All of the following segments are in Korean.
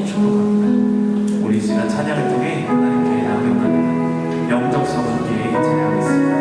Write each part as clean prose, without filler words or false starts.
축복합니다. 우리 지난 찬양을 통해 하나님께 나아가는 영적 성원끼리 찬양하겠습니다.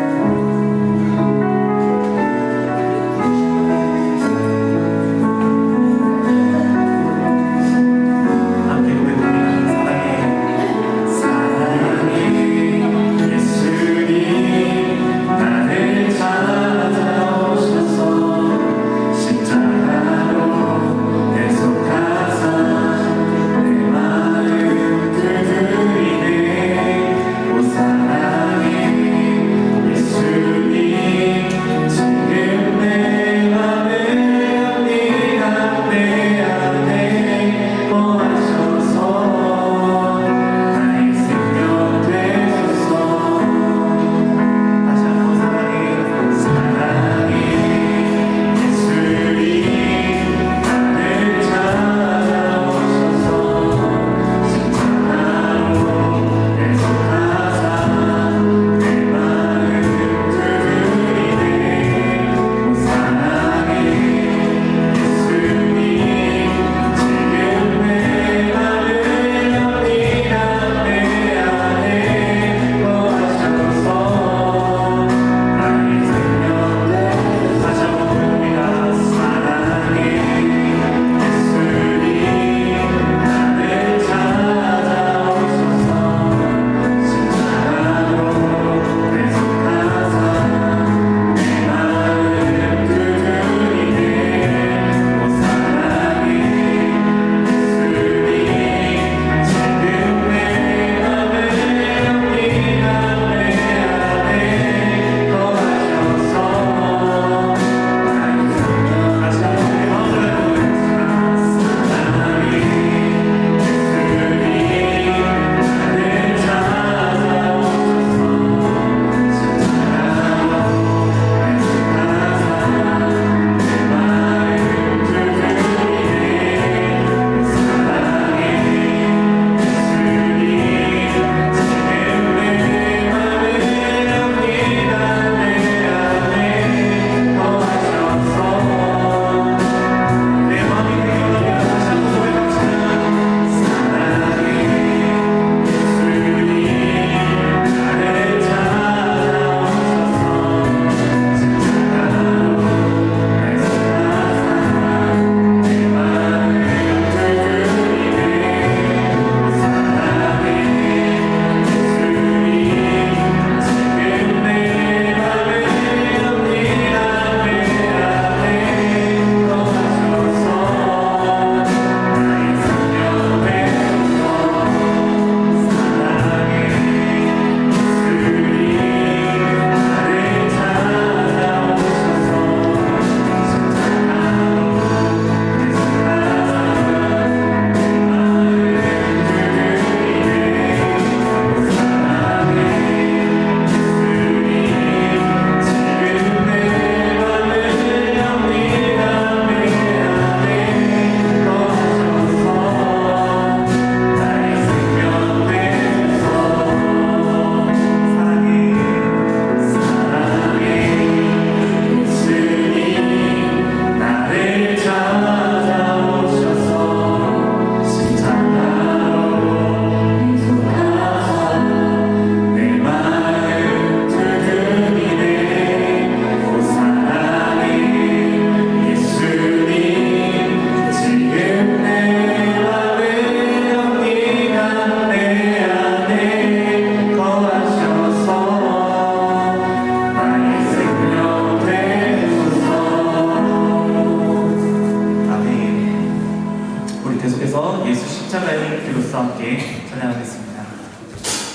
예수 십자가의 길로서 함께 찬양하겠습니다. 예수 십자가의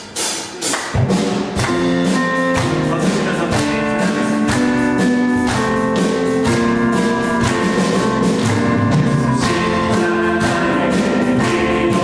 길로서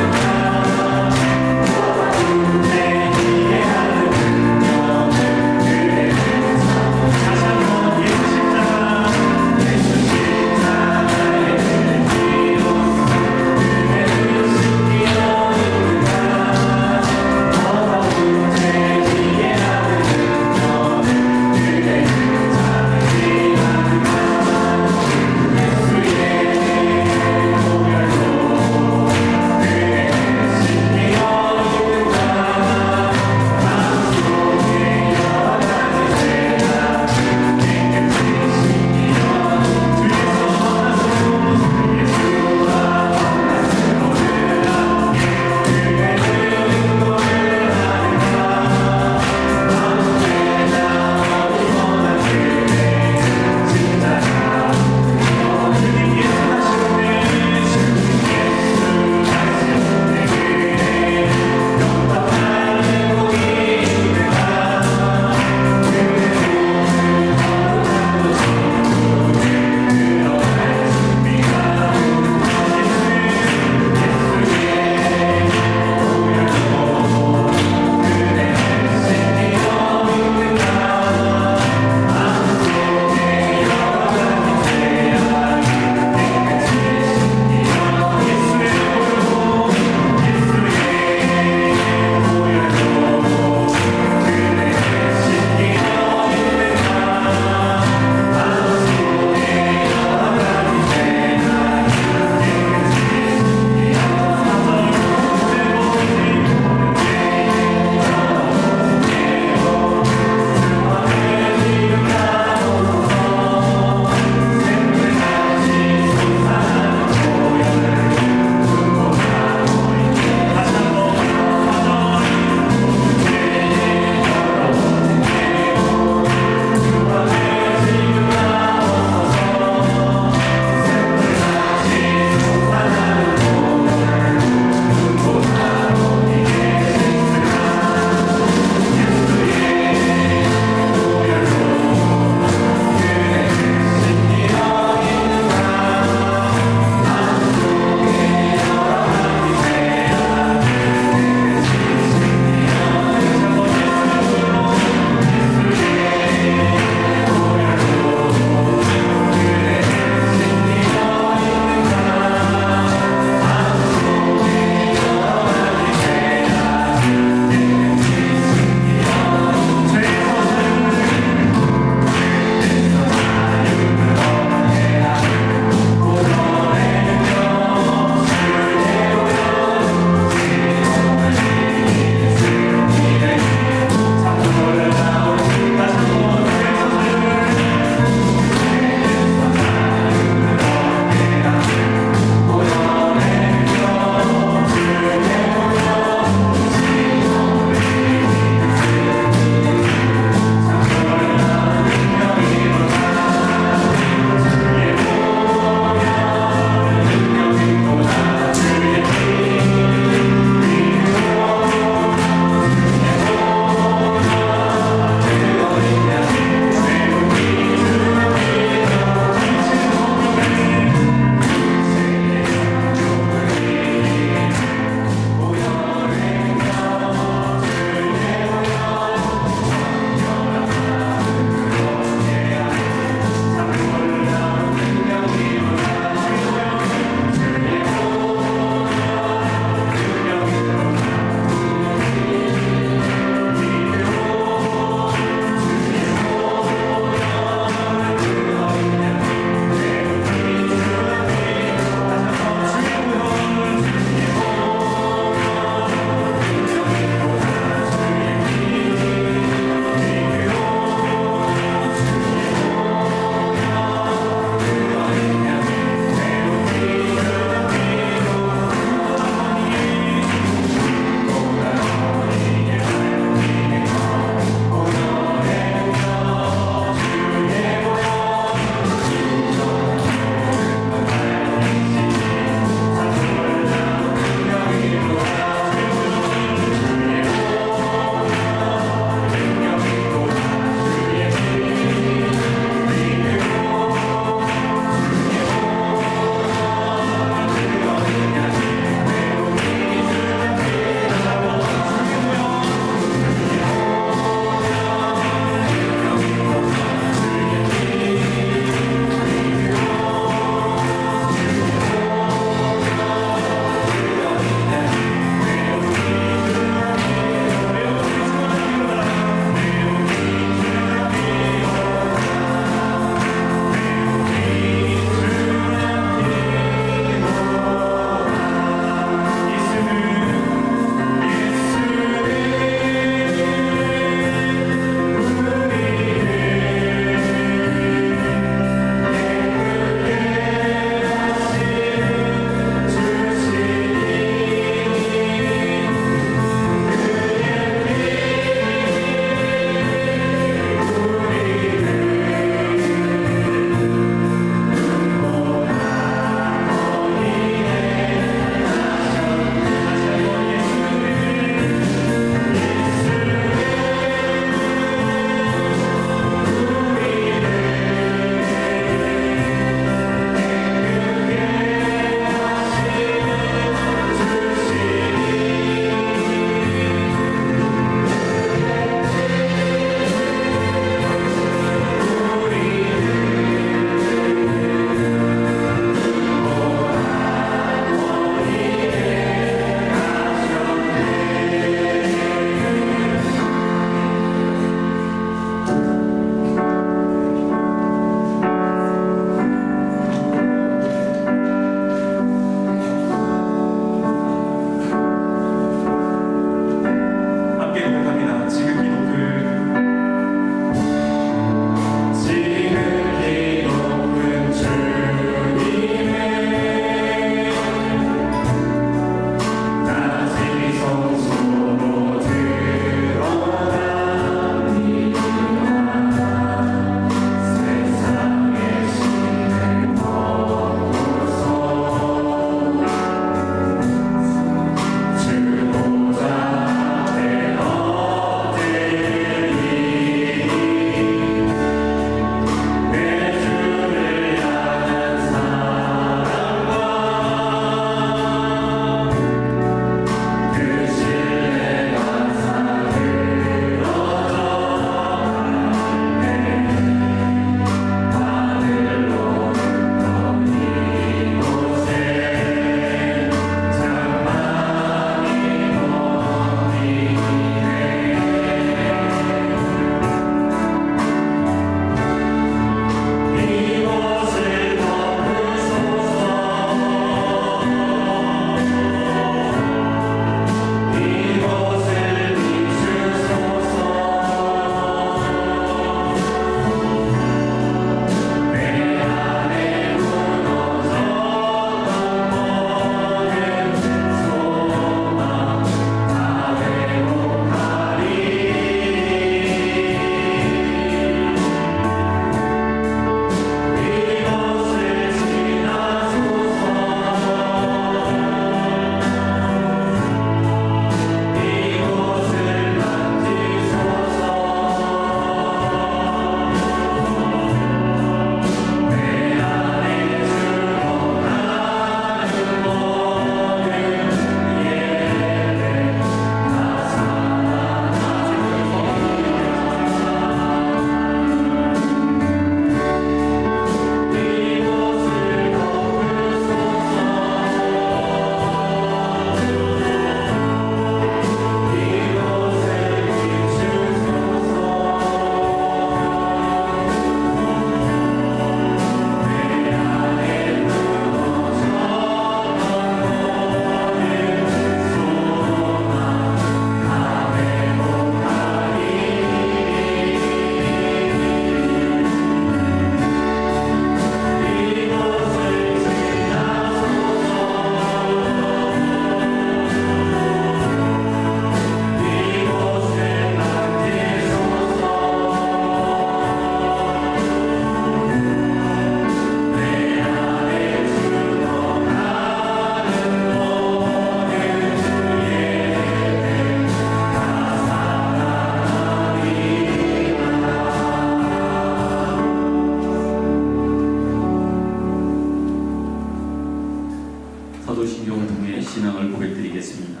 사도신경을 통해 신앙을 고백드리겠습니다.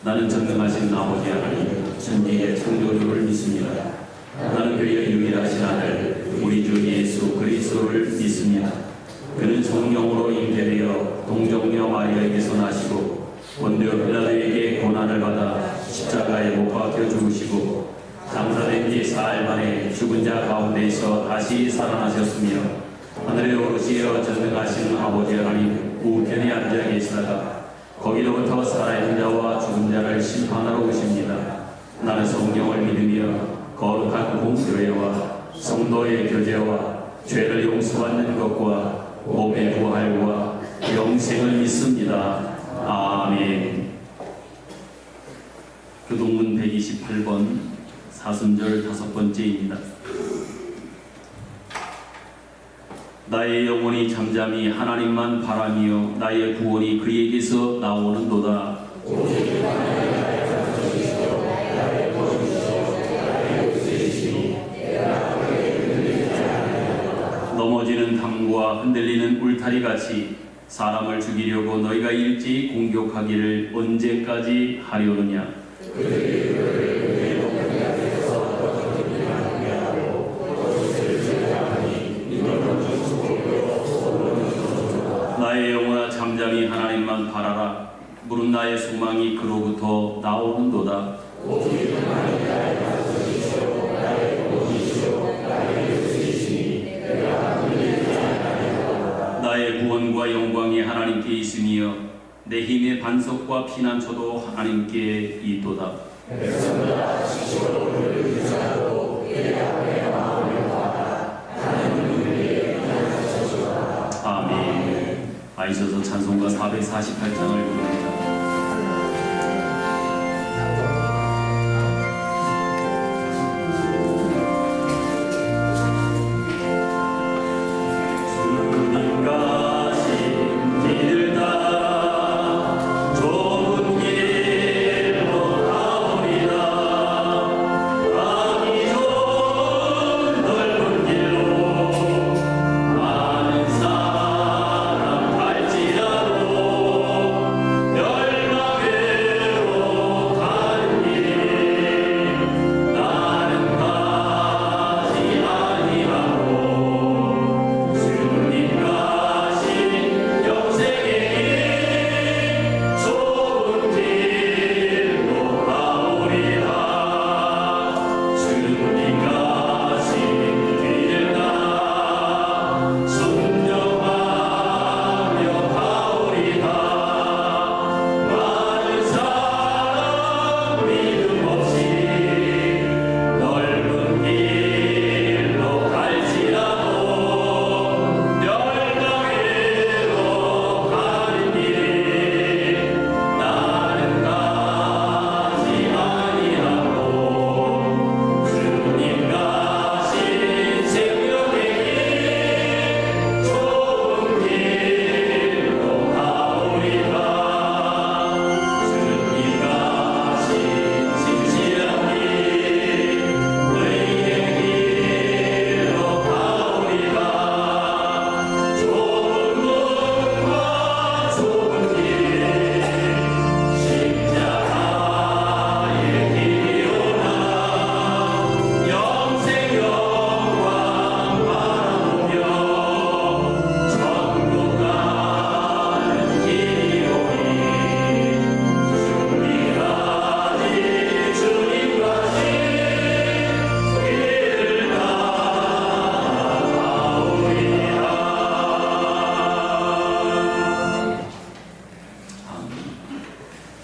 나는 전능하신 아버지 하나님 천지의 창조주를 믿습니다. 나는 그의 유일하신 아들 우리 주 예수 그리스도를 믿습니다. 그는 성령으로 잉태되어 동정녀 마리아에게서 나시고 본디오 빌라도에게 고난을 받아 십자가에 못 박혀 죽으시고 장사된 지 사흘 만에 죽은 자 가운데서 다시 살아나셨으며 하늘에 오르시어 전능하신 아버지 하나님 우편에 앉아 계시다가 거기로부터 살아있는 자와 죽은 자를 심판하러 오십니다. 나는 성령을 믿으며 거룩한 공교회와 성도의 교제와 죄를 용서받는 것과 몸의 부활과 영생을 믿습니다. 아멘. 교동문 128번 사순절 5번째입니다. 나의 영혼이 잠잠히 하나님만 바라며 나의 구원이 그에게서 나오는도다. 넘어지는 담과 흔들리는 울타리같이 사람을 죽이려고 너희가 일찍 공격하기를 언제까지 하려느냐. 나의 영혼아 잠잠히 하나님만 바라라. 무릇 나의 소망이 그로부터 나오는도다. 나의 구원과 영광이 하나님께 있으며 내 힘의 반석과 피난처도 하나님께 있도다. 아멘. 아이셔서 찬송가 448장을 부릅니다.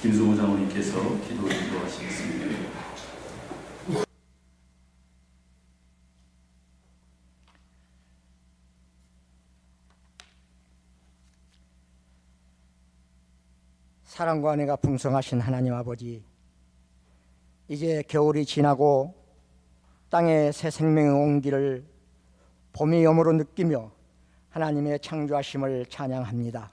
김수모 장로님께서 기도 인도하시겠습니다. 사랑과 은혜가 풍성하신 하나님 아버지, 이제 겨울이 지나고 땅에 새 생명의 온기를 봄의 여모로 느끼며 하나님의 창조하심을 찬양합니다.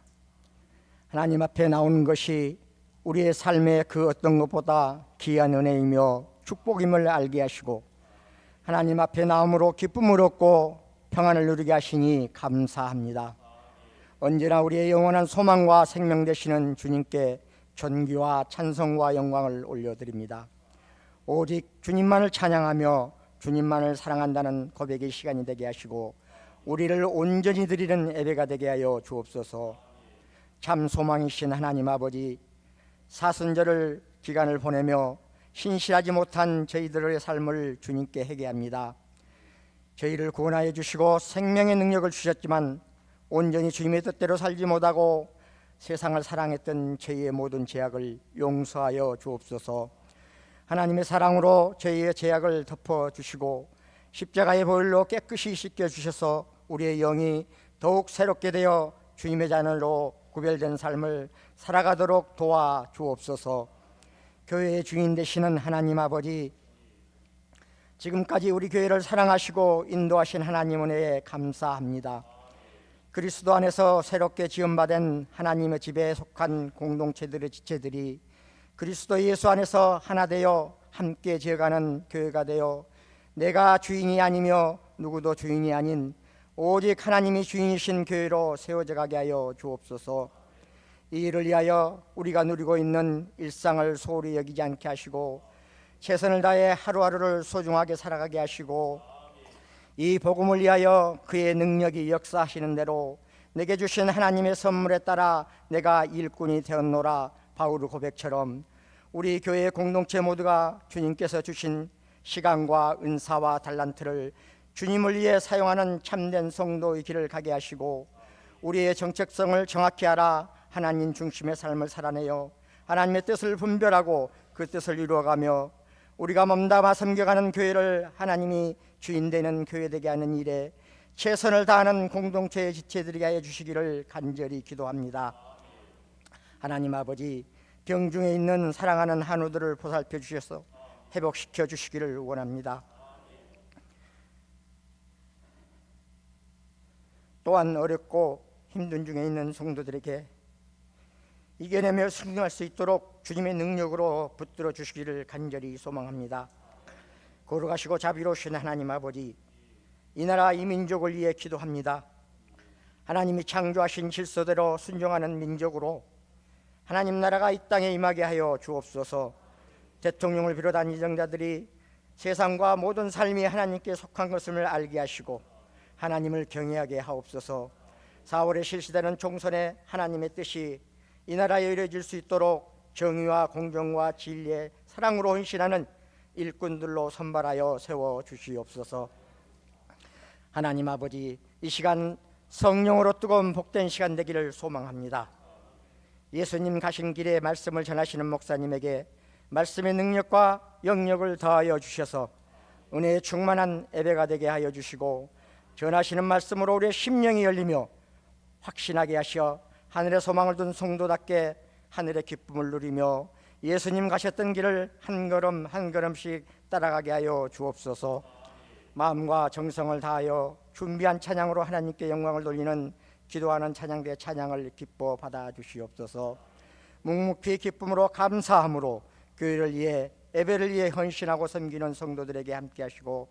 하나님 앞에 나오는 것이 우리의 삶의 그 어떤 것보다 귀한 은혜이며 축복임을 알게 하시고 하나님 앞에 나옴으로 기쁨을 얻고 평안을 누리게 하시니 감사합니다. 언제나 우리의 영원한 소망과 생명 되시는 주님께 존귀와 찬송과 영광을 올려드립니다. 오직 주님만을 찬양하며 주님만을 사랑한다는 고백의 시간이 되게 하시고 우리를 온전히 드리는 예배가 되게 하여 주옵소서. 참 소망이신 하나님 아버지, 사순절을 기간을 보내며 신실하지 못한 저희들의 삶을 주님께 회개합니다. 저희를 구원하여 주시고 생명의 능력을 주셨지만 온전히 주님의 뜻대로 살지 못하고 세상을 사랑했던 저희의 모든 죄악을 용서하여 주옵소서. 하나님의 사랑으로 저희의 죄악을 덮어주시고 십자가의 보혈로 깨끗이 씻겨주셔서 우리의 영이 더욱 새롭게 되어 주님의 자녀로 구별된 삶을 살아가도록 도와주옵소서. 교회의 주인 되시는 하나님 아버지, 지금까지 우리 교회를 사랑하시고 인도하신 하나님 은혜에 감사합니다. 그리스도 안에서 새롭게 지음받은 하나님의 집에 속한 공동체들의 지체들이 그리스도 예수 안에서 하나 되어 함께 지어가는 교회가 되어 내가 주인이 아니며 누구도 주인이 아닌 오직 하나님이 주인이신 교회로 세워져 가게 하여 주옵소서. 이 일을 위하여 우리가 누리고 있는 일상을 소홀히 여기지 않게 하시고 최선을 다해 하루하루를 소중하게 살아가게 하시고 이 복음을 위하여 그의 능력이 역사하시는 대로 내게 주신 하나님의 선물에 따라 내가 일꾼이 되었노라 바울의 고백처럼 우리 교회 공동체 모두가 주님께서 주신 시간과 은사와 달란트를 주님을 위해 사용하는 참된 성도의 길을 가게 하시고 우리의 정체성을 정확히 알아 하나님 중심의 삶을 살아내어 하나님의 뜻을 분별하고 그 뜻을 이루어가며 우리가 몸담아 섬겨가는 교회를 하나님이 주인 되는 교회 되게 하는 일에 최선을 다하는 공동체의 지체들에게 하여 주시기를 간절히 기도합니다. 하나님 아버지, 병중에 있는 사랑하는 한우들을 보살펴 주셔서 회복시켜 주시기를 원합니다. 또한 어렵고 힘든 중에 있는 성도들에게 이겨내며 승리할 수 있도록 주님의 능력으로 붙들어 주시기를 간절히 소망합니다. 거룩하시고 자비로우신 하나님 아버지, 이 나라 이 민족을 위해 기도합니다. 하나님이 창조하신 질서대로 순종하는 민족으로 하나님 나라가 이 땅에 임하게 하여 주옵소서. 대통령을 비롯한 이정자들이 세상과 모든 삶이 하나님께 속한 것을 알게 하시고 하나님을 경외하게 하옵소서. 4월에 실시되는 총선에 하나님의 뜻이 이 나라에 이루어질 수 있도록 정의와 공정과 진리의 사랑으로 헌신하는 일꾼들로 선발하여 세워주시옵소서. 하나님 아버지, 이 시간 성령으로 뜨거운 복된 시간 되기를 소망합니다. 예수님 가신 길에 말씀을 전하시는 목사님에게 말씀의 능력과 영역을 더하여 주셔서 은혜의 충만한 예배가 되게 하여 주시고 전하시는 말씀으로 우리의 심령이 열리며 확신하게 하시어 하늘의 소망을 둔 성도답게 하늘의 기쁨을 누리며 예수님 가셨던 길을 한 걸음 한 걸음씩 따라가게 하여 주옵소서. 마음과 정성을 다하여 준비한 찬양으로 하나님께 영광을 돌리는 기도하는 찬양대 찬양을 기뻐 받아 주시옵소서. 묵묵히 기쁨으로 감사함으로 교회를 위해 예배를 위해 헌신하고 섬기는 성도들에게 함께 하시고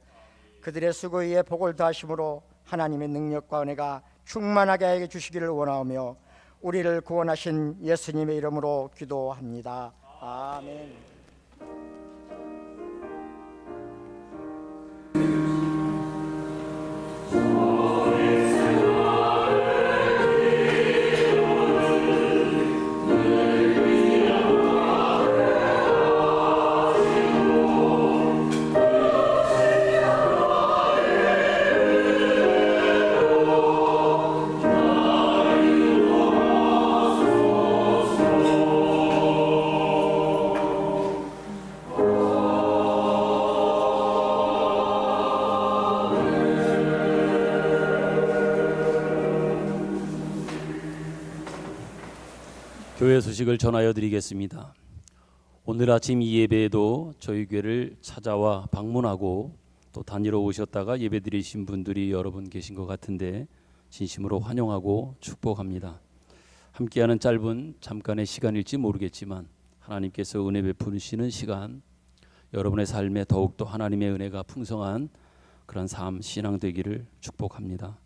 그들의 수고에 복을 더하심으로 하나님의 능력과 은혜가 충만하게 하여 주시기를 원하오며 우리를 구원하신 예수님의 이름으로 기도합니다. 아멘. 교회 소식을 전하여 드리겠습니다. 오늘 아침 이 예배에도 저희 교회를 찾아와 방문하고 또 다니러 오셨다가 예배 드리신 분들이 여러 분 계신 것 같은데 진심으로 환영하고 축복합니다. 함께하는 짧은 잠깐의 시간일지 모르겠지만 하나님께서 은혜 베푸시는 시간, 여러분의 삶에 더욱더 하나님의 은혜가 풍성한 그런 삶 신앙 되기를 축복합니다.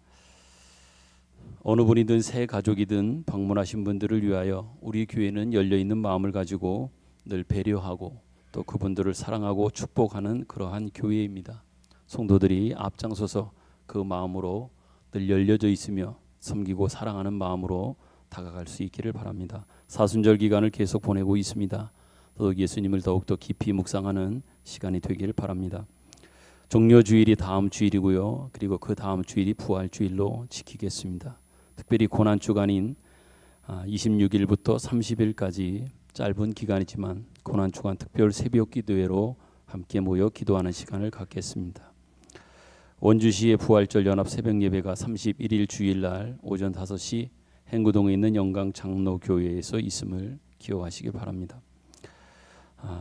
어느 분이든 새 가족이든 방문하신 분들을 위하여 우리 교회는 열려있는 마음을 가지고 늘 배려하고 또 그분들을 사랑하고 축복하는 그러한 교회입니다. 성도들이 앞장서서 그 마음으로 늘 열려져 있으며 섬기고 사랑하는 마음으로 다가갈 수 있기를 바랍니다. 사순절 기간을 계속 보내고 있습니다. 더욱 예수님을 더욱더 깊이 묵상하는 시간이 되기를 바랍니다. 종려주일이 다음 주일이고요. 그리고 그 다음 주일이 부활주일로 지키겠습니다. 특별히 고난주간인 26일부터 30일까지 짧은 기간이지만 고난주간 특별 새벽 기도회로 함께 모여 기도하는 시간을 갖겠습니다. 원주시의 부활절 연합 새벽 예배가 31일 주일날 오전 5시 행구동에 있는 영광 장로교회에서 있음을 기억하시기 바랍니다.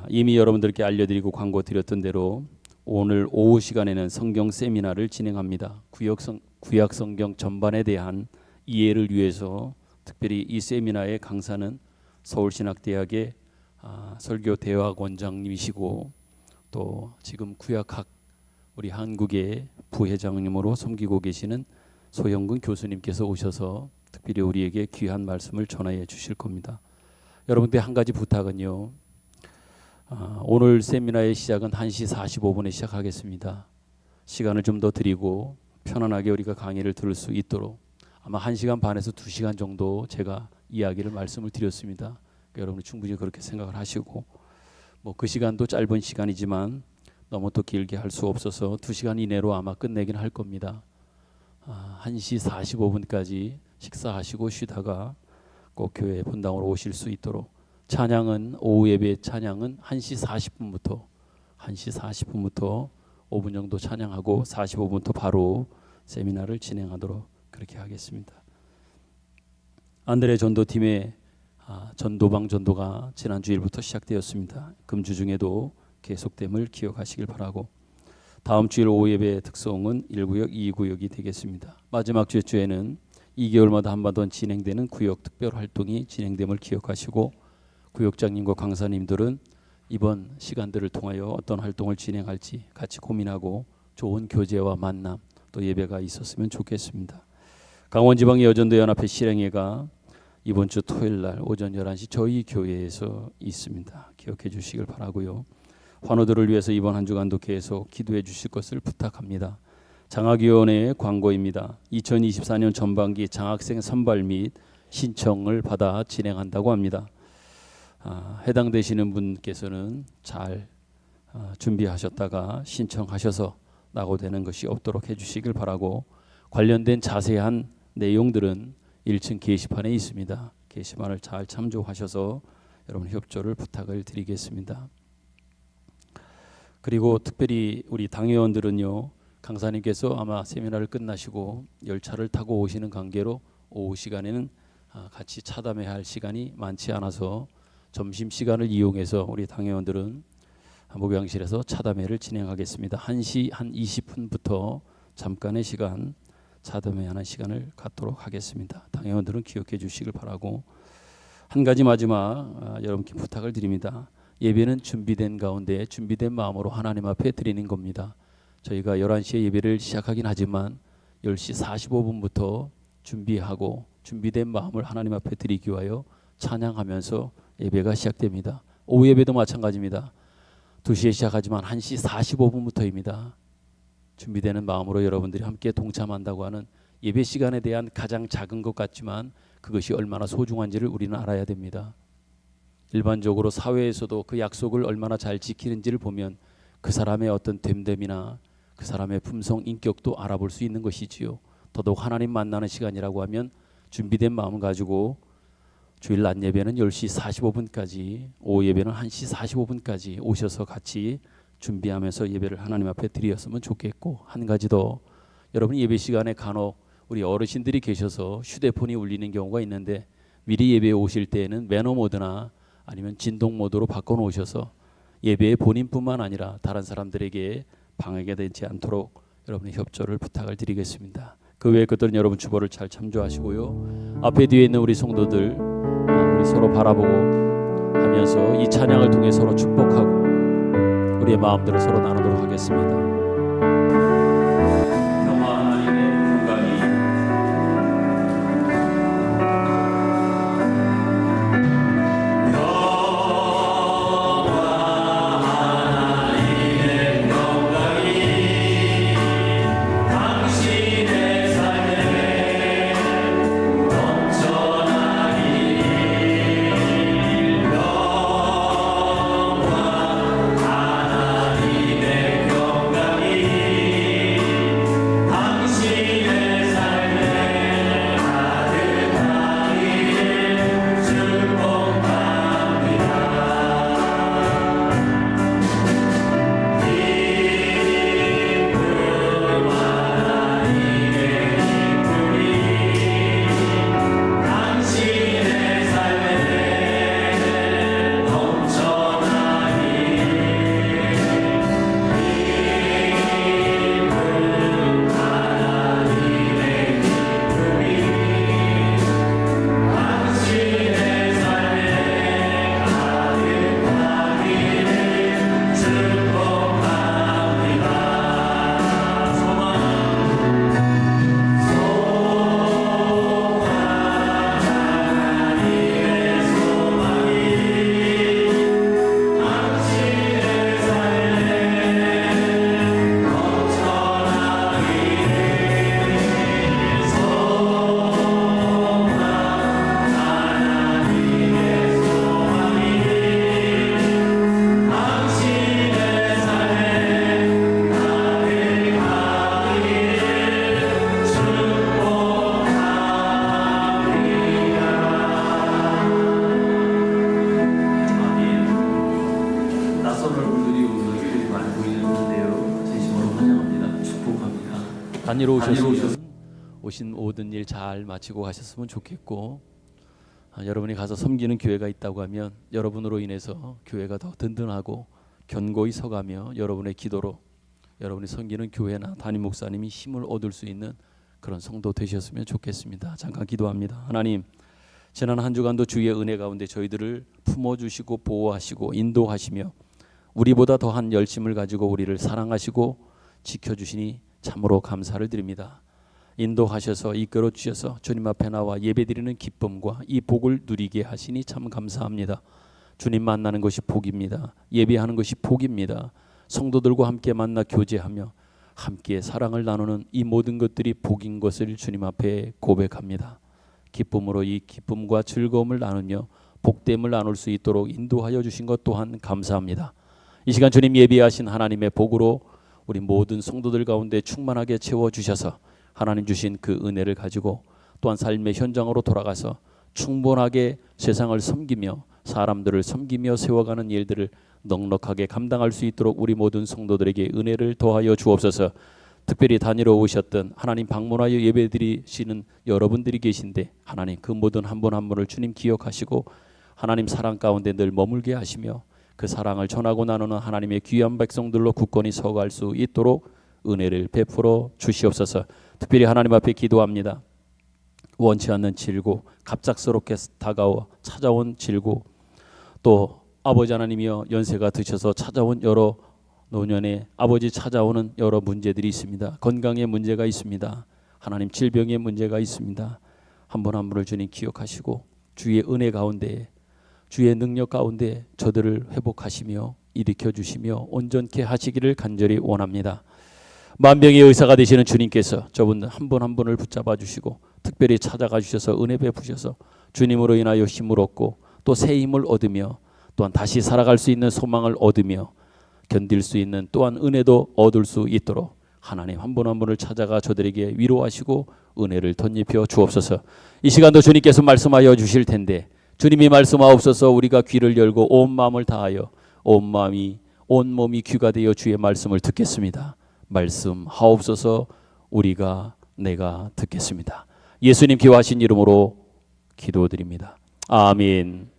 이미 여러분들께 알려드리고 광고 드렸던 대로 오늘 오후 시간에는 성경 세미나를 진행합니다. 구약 성경 전반에 대한 이해를 위해서 특별히 이 세미나의 강사는 서울신학대학의 설교대학 원장님이시고 또 지금 구약학 우리 한국의 부회장님으로 섬기고 계시는 소영근 교수님께서 오셔서 특별히 우리에게 귀한 말씀을 전하여 주실 겁니다. 여러분들 한 가지 부탁은요. 오늘 세미나의 시작은 1시 45분에 시작하겠습니다. 시간을 좀 더 드리고 편안하게 우리가 강의를 들을 수 있도록 아마 1시간 반에서 2시간 정도 제가 이야기를 말씀을 드렸습니다. 그러니까 여러분 충분히 그렇게 생각을 하시고 뭐 그 시간도 짧은 시간이지만 너무 또 길게 할 수 없어서 2시간 이내로 아마 끝내긴 할 겁니다. 1시 45분까지 식사하시고 쉬다가 꼭 교회 본당으로 오실 수 있도록 찬양은 오후 예배 찬양은 1시 40분부터 5분 정도 찬양하고 45분부터 바로 세미나를 진행하도록 그렇게 하겠습니다. 안드레 전도팀의 전도방 전도가 지난 주일부터 시작되었습니다. 금주 중에도 계속됨을 기억하시길 바라고 다음 주일 오후 예배의 특성은 1구역, 2구역이 되겠습니다. 마지막 주에는 2개월마다 한 번 더 진행되는 구역 특별 활동이 진행됨을 기억하시고 구역장님과 강사님들은 이번 시간들을 통하여 어떤 활동을 진행할지 같이 고민하고 좋은 교제와 만남 또 예배가 있었으면 좋겠습니다. 강원지방의 여전도 연합회 실행회가 이번 주 토요일 날 오전 11시 저희 교회에서 있습니다. 기억해 주시길 바라고요. 환우들을 위해서 이번 한 주간도 계속 기도해 주실 것을 부탁합니다. 장학위원회의 광고입니다. 2024년 전반기 장학생 선발 및 신청을 받아 진행한다고 합니다. 해당되시는 분께서는 잘 준비하셨다가 신청하셔서 낙오되는 것이 없도록 해주시길 바라고 관련된 자세한 내용들은 1층 게시판에 있습니다. 게시판을 잘 참조하셔서 여러분 협조를 부탁을 드리겠습니다. 그리고 특별히 우리 당회원들은요. 강사님께서 아마 세미나를 끝나시고 열차를 타고 오시는 관계로 오후 시간에는 같이 차담해야 할 시간이 많지 않아서 점심시간을 이용해서 우리 당회원들은 목양실에서 차담회를 진행하겠습니다. 1시 한 20분부터 잠깐의 시간 차담회 하는 시간을 갖도록 하겠습니다. 당회원들은 기억해 주시길 바라고 한 가지 마지막 여러분께 부탁을 드립니다. 예배는 준비된 가운데 준비된 마음으로 하나님 앞에 드리는 겁니다. 저희가 11시에 예배를 시작하긴 하지만 10시 45분부터 준비하고 준비된 마음을 하나님 앞에 드리기 위하여 찬양하면서 예배가 시작됩니다. 오후 예배도 마찬가지입니다. 2시에 시작하지만 1시 45분부터입니다. 준비되는 마음으로 여러분들이 함께 동참한다고 하는 예배 시간에 대한 가장 작은 것 같지만 그것이 얼마나 소중한지를 우리는 알아야 됩니다. 일반적으로 사회에서도 그 약속을 얼마나 잘 지키는지를 보면 그 사람의 어떤 됨됨이나 그 사람의 품성, 인격도 알아볼 수 있는 것이지요. 더더욱 하나님 만나는 시간이라고 하면 준비된 마음을 가지고 주일 낮 예배는 10시 45분까지 오후 예배는 1시 45분까지 오셔서 같이 준비하면서 예배를 하나님 앞에 드렸으면 좋겠고 한 가지 더 여러분 예배 시간에 간혹 우리 어르신들이 계셔서 휴대폰이 울리는 경우가 있는데 미리 예배에 오실 때에는 매너 모드나 아니면 진동 모드로 바꿔놓으셔서 예배에 본인뿐만 아니라 다른 사람들에게 방해가 되지 않도록 여러분의 협조를 부탁을 드리겠습니다. 그 외의 것들은 여러분 주보를 잘 참조하시고요. 앞에 뒤에 있는 우리 성도들 우리 서로 바라보고 하면서 이 찬양을 통해 서로 축복하고 우리의 마음들을 서로 나누도록 하겠습니다. 평화 하나님의 평강이 다니러 오셨으면 오신 모든 일 잘 마치고 가셨으면 좋겠고, 여러분이 가서 섬기는 교회가 있다고 하면 여러분으로 인해서 교회가 더 든든하고 견고히 서가며 여러분의 기도로 여러분이 섬기는 교회나 담임 목사님이 힘을 얻을 수 있는 그런 성도 되셨으면 좋겠습니다. 잠깐 기도합니다. 하나님, 지난 한 주간도 주의 은혜 가운데 저희들을 품어주시고 보호하시고 인도하시며 우리보다 더한 열심을 가지고 우리를 사랑하시고 지켜주시니 참으로 감사를 드립니다. 인도하셔서 이끌어 주셔서 주님 앞에 나와 예배드리는 기쁨과 이 복을 누리게 하시니 참 감사합니다. 주님 만나는 것이 복입니다. 예배하는 것이 복입니다. 성도들과 함께 만나 교제하며 함께 사랑을 나누는 이 모든 것들이 복인 것을 주님 앞에 고백합니다. 기쁨으로 이 기쁨과 즐거움을 나누며 복됨을 나눌 수 있도록 인도하여 주신 것 또한 감사합니다. 이 시간 주님 예비하신 하나님의 복으로 우리 모든 성도들 가운데 충만하게 채워주셔서 하나님 주신 그 은혜를 가지고 또한 삶의 현장으로 돌아가서 충분하게 세상을 섬기며 사람들을 섬기며 세워가는 일들을 넉넉하게 감당할 수 있도록 우리 모든 성도들에게 은혜를 더하여 주옵소서. 특별히 다니러 오셨던 하나님 방문하여 예배드리시는 여러분들이 계신데 하나님 그 모든 한 분 한 분을 주님 기억하시고 하나님 사랑 가운데 늘 머물게 하시며 그 사랑을 전하고 나누는 하나님의 귀한 백성들로 굳건히 서갈 수 있도록 은혜를 베풀어 주시옵소서. 특별히 하나님 앞에 기도합니다. 원치 않는 질고 갑작스럽게 다가와 찾아온 질고 또 아버지 하나님이여 연세가 드셔서 찾아온 여러 노년에 아버지 찾아오는 여러 문제들이 있습니다. 건강의 문제가 있습니다. 하나님 질병의 문제가 있습니다. 한 분 한 분을 주님 기억하시고 주의 은혜 가운데 주의 능력 가운데 저들을 회복하시며 일으켜 주시며 온전케 하시기를 간절히 원합니다. 만병의 의사가 되시는 주님께서 저분 한 분 한 분을 붙잡아 주시고 특별히 찾아가 주셔서 은혜 베푸셔서 주님으로 인하여 힘을 얻고 또 새 힘을 얻으며 또한 다시 살아갈 수 있는 소망을 얻으며 견딜 수 있는 또한 은혜도 얻을 수 있도록 하나님 한 분 한 분을 찾아가 저들에게 위로하시고 은혜를 덧입혀 주옵소서. 이 시간도 주님께서 말씀하여 주실 텐데 주님이 말씀하옵소서. 우리가 귀를 열고 온 마음을 다하여 온 마음이 온 몸이 귀가 되어 주의 말씀을 듣겠습니다. 말씀하옵소서. 우리가 내가 듣겠습니다. 예수님 기호하신 이름으로 기도드립니다. 아멘.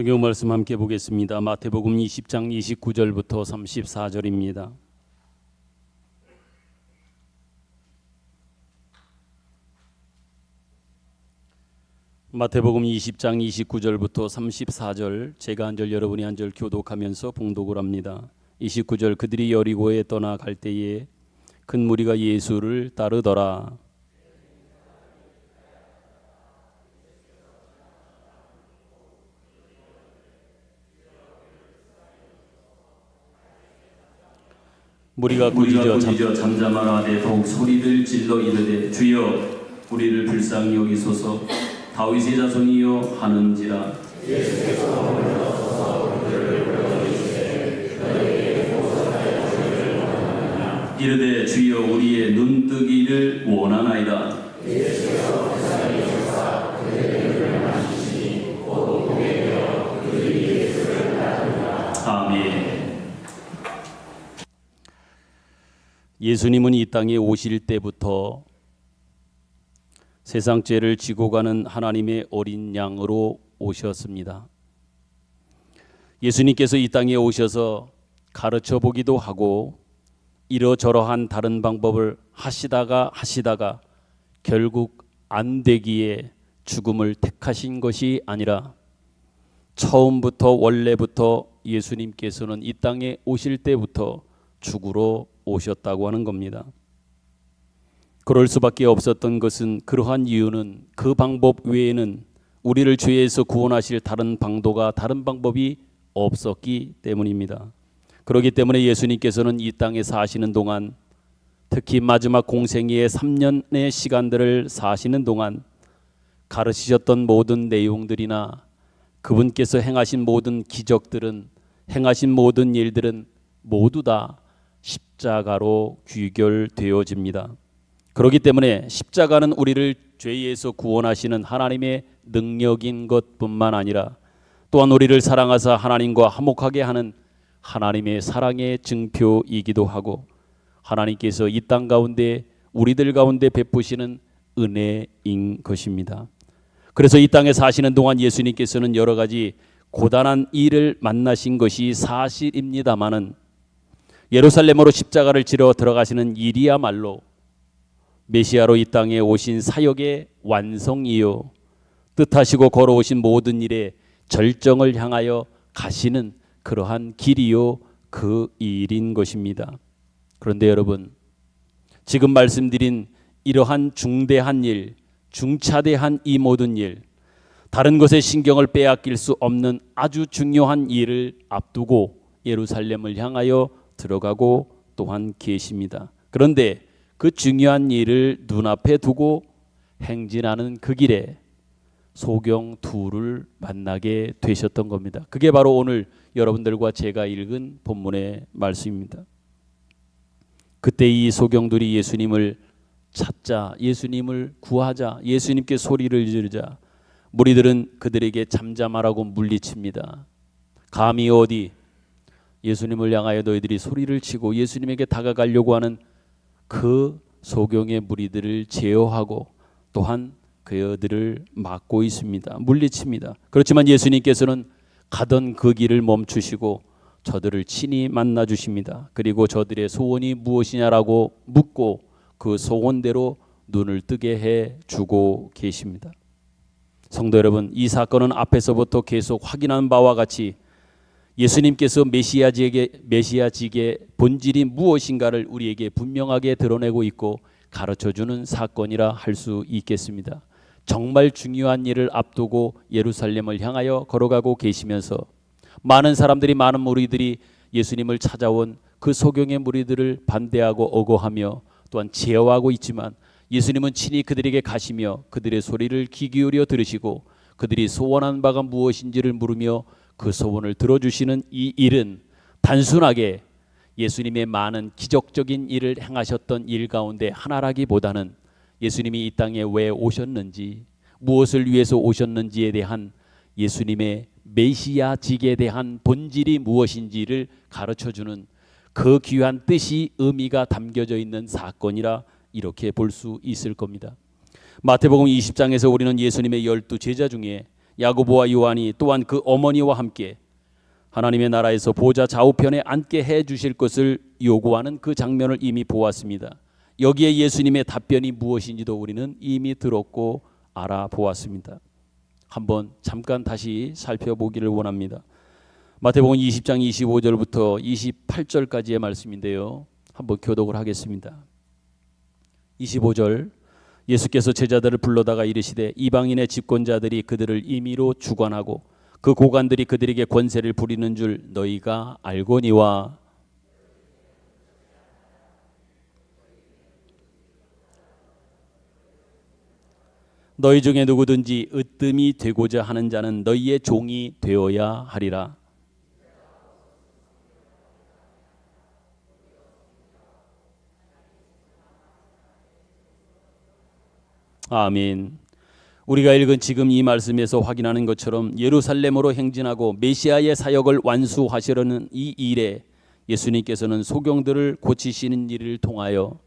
성경 말씀 함께 보겠습니다. 마태복음 20장 29절부터 34절입니다. 마태복음 20장 29절부터 34절, 제가 한 절 여러분이 한 절 교독하면서 봉독을 합니다. 29절, 그들이 여리고에 떠나 갈 때에 큰 무리가 예수를 따르더라. 무리가 꾸짖어 잠잠하라 하되 더욱 소리를 질러 이르되 주여 우리를 불쌍히 여기소서 다윗의 자손이여 하는지라. 이르되 주여 우리의 눈뜨기를 원하나이다. 아멘. 예수님은 이 땅에 오실 때부터 세상 죄를 지고 가는 하나님의 어린 양으로 오셨습니다. 예수님께서 이 땅에 오셔서 가르쳐 보기도 하고 이러저러한 다른 방법을 하시다가 결국 안 되기에 죽음을 택하신 것이 아니라 처음부터 원래부터 예수님께서는 이 땅에 오실 때부터 죽으러 오셨다고 하는 겁니다. 그럴 수밖에 없었던 것은 그러한 이유는 그 방법 외에는 우리를 죄에서 구원하실 다른 방법이 없었기 때문입니다. 그렇기 때문에 예수님께서는 이 땅에 사시는 동안, 특히 마지막 공생애의 3년의 시간들을 사시는 동안 가르치셨던 모든 내용들이나 그분께서 행하신 모든 기적들은, 행하신 모든 일들은 모두 다 십자가로 귀결되어집니다. 그렇기 때문에 십자가는 우리를 죄에서 구원하시는 하나님의 능력인 것뿐만 아니라 또한 우리를 사랑하사 하나님과 화목하게 하는 하나님의 사랑의 증표이기도 하고 하나님께서 이 땅 가운데 우리들 가운데 베푸시는 은혜인 것입니다. 그래서 이 땅에 사시는 동안 예수님께서는 여러 가지 고단한 일을 만나신 것이 사실입니다마는 예루살렘으로 십자가를 지러 들어가시는 일이야말로 메시아로 이 땅에 오신 사역의 완성이요 뜻하시고 걸어오신 모든 일의 절정을 향하여 가시는 그러한 길이요 그 일인 것입니다. 그런데 여러분, 지금 말씀드린 이러한 중대한 일, 중차대한 이 모든 일, 다른 것에 신경을 빼앗길 수 없는 아주 중요한 일을 앞두고 예루살렘을 향하여 들어가고 또한 계십니다. 그런데 그 중요한 일을 눈앞에 두고 행진하는 그 길에 소경 둘을 만나게 되셨던 겁니다. 그게 바로 오늘 여러분들과 제가 읽은 본문의 말씀입니다. 그때 이 소경들이 예수님을 찾자, 예수님을 구하자, 예수님께 소리를 지르자 무리들은 그들에게 잠잠하라고 물리칩니다. 감히 어디 예수님을 향하여 너희들이 소리를 치고 예수님에게 다가가려고 하는 그 소경의 무리들을 제어하고 또한 그들을 막고 있습니다. 물리칩니다. 그렇지만 예수님께서는 가던 그 길을 멈추시고 저들을 친히 만나 주십니다. 그리고 저들의 소원이 무엇이냐라고 묻고 그 소원대로 눈을 뜨게 해 주고 계십니다. 성도 여러분, 이 사건은 앞에서부터 계속 확인한 바와 같이 예수님께서 메시아직의 본질이 무엇인가를 우리에게 분명하게 드러내고 있고 가르쳐주는 사건이라 할 수 있겠습니다. 정말 중요한 일을 앞두고 예루살렘을 향하여 걸어가고 계시면서 많은 사람들이, 많은 무리들이 예수님을 찾아온 그 소경의 무리들을 반대하고 억어하며 또한 제어하고 있지만 예수님은 친히 그들에게 가시며 그들의 소리를 귀 기울여 들으시고 그들이 소원한 바가 무엇인지를 물으며 그 소원을 들어주시는 이 일은 단순하게 예수님의 많은 기적적인 일을 행하셨던 일 가운데 하나라기보다는 예수님이 이 땅에 왜 오셨는지, 무엇을 위해서 오셨는지에 대한 예수님의 메시아직에 대한 본질이 무엇인지를 가르쳐주는 그 귀한 뜻이, 의미가 담겨져 있는 사건이라 이렇게 볼 수 있을 겁니다. 마태복음 20장에서 우리는 예수님의 12 제자 중에 야고보와 요한이 또한 그 어머니와 함께 하나님의 나라에서 보좌 좌우편에 앉게 해 주실 것을 요구하는 그 장면을 이미 보았습니다. 여기에 예수님의 답변이 무엇인지도 우리는 이미 들었고 알아보았습니다. 한번 잠깐 다시 살펴보기를 원합니다. 마태복음 20장 25절부터 28절까지의 말씀인데요. 한번 교독을 하겠습니다. 25절, 예수께서 제자들을 불러다가 이르시되 이방인의 집권자들이 그들을 임의로 주관하고 그 고관들이 그들에게 권세를 부리는 줄 너희가 알거니와 너희 중에 누구든지 으뜸이 되고자 하는 자는 너희의 종이 되어야 하리라. 아멘. 우리가 읽은 지금 이 말씀에서 확인하는 것처럼 예루살렘으로 행진하고 메시아의 사역을 완수하시려는 이 일에 예수님께서는 소경들을 고치시는 일을 통하여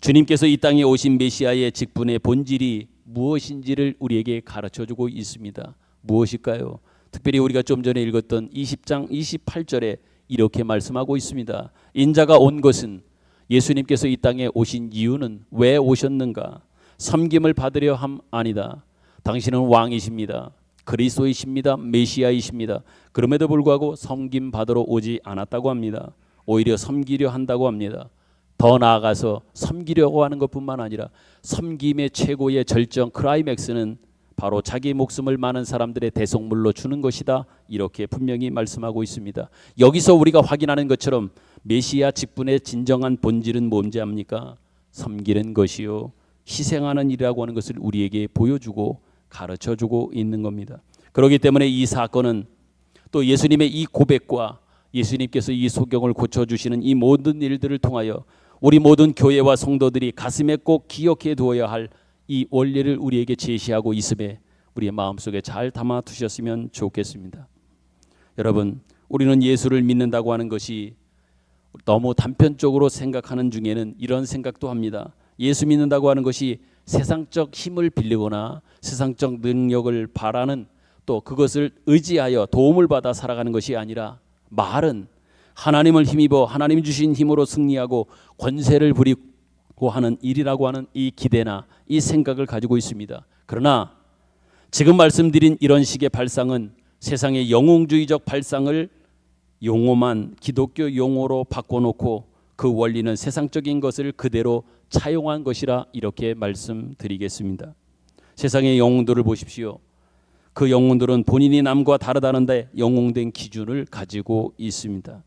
주님께서 이 땅에 오신 메시아의 직분의 본질이 무엇인지를 우리에게 가르쳐주고 있습니다. 무엇일까요? 특별히 우리가 좀 전에 읽었던 20장 28절에 이렇게 말씀하고 있습니다. 인자가 온 것은 예수님께서 이 땅에 오신 이유는 왜 오셨는가? 섬김을 받으려 함 아니다. 당신은 왕이십니다. 그리스도이십니다. 메시아이십니다. 그럼에도 불구하고 섬김 받으러 오지 않았다고 합니다. 오히려 섬기려 한다고 합니다. 더 나아가서 섬기려고 하는 것뿐만 아니라 섬김의 최고의 절정 클라이맥스는 바로 자기 목숨을 많은 사람들의 대속물로 주는 것이다. 이렇게 분명히 말씀하고 있습니다. 여기서 우리가 확인하는 것처럼 메시아 직분의 진정한 본질은 뭔지 압니까? 섬기는 것이요 희생하는 일이라고 하는 것을 우리에게 보여주고 가르쳐주고 있는 겁니다. 그렇기 때문에 이 사건은 또 예수님의 이 고백과 예수님께서 이 소경을 고쳐주시는 이 모든 일들을 통하여 우리 모든 교회와 성도들이 가슴에 꼭 기억해 두어야 할 이 원리를 우리에게 제시하고 있음에 우리의 마음속에 잘 담아 두셨으면 좋겠습니다. 여러분, 우리는 예수를 믿는다고 하는 것이 너무 단편적으로 생각하는 중에는 이런 생각도 합니다. 예수 믿는다고 하는 것이 세상적 힘을 빌리거나 세상적 능력을 바라는 또 그것을 의지하여 도움을 받아 살아가는 것이 아니라 말은 하나님을 힘입어 하나님 주신 힘으로 승리하고 권세를 부리고 하는 일이라고 하는 이 기대나 이 생각을 가지고 있습니다. 그러나 지금 말씀드린 이런 식의 발상은 세상의 영웅주의적 발상을 용어만 기독교 용어로 바꿔놓고 그 원리는 세상적인 것을 그대로 차용한 것이라 이렇게 말씀드리겠습니다. 세상의 영웅들을 보십시오. 그 영웅들은 본인이 남과 다르다는데 영웅된 기준을 가지고 있습니다.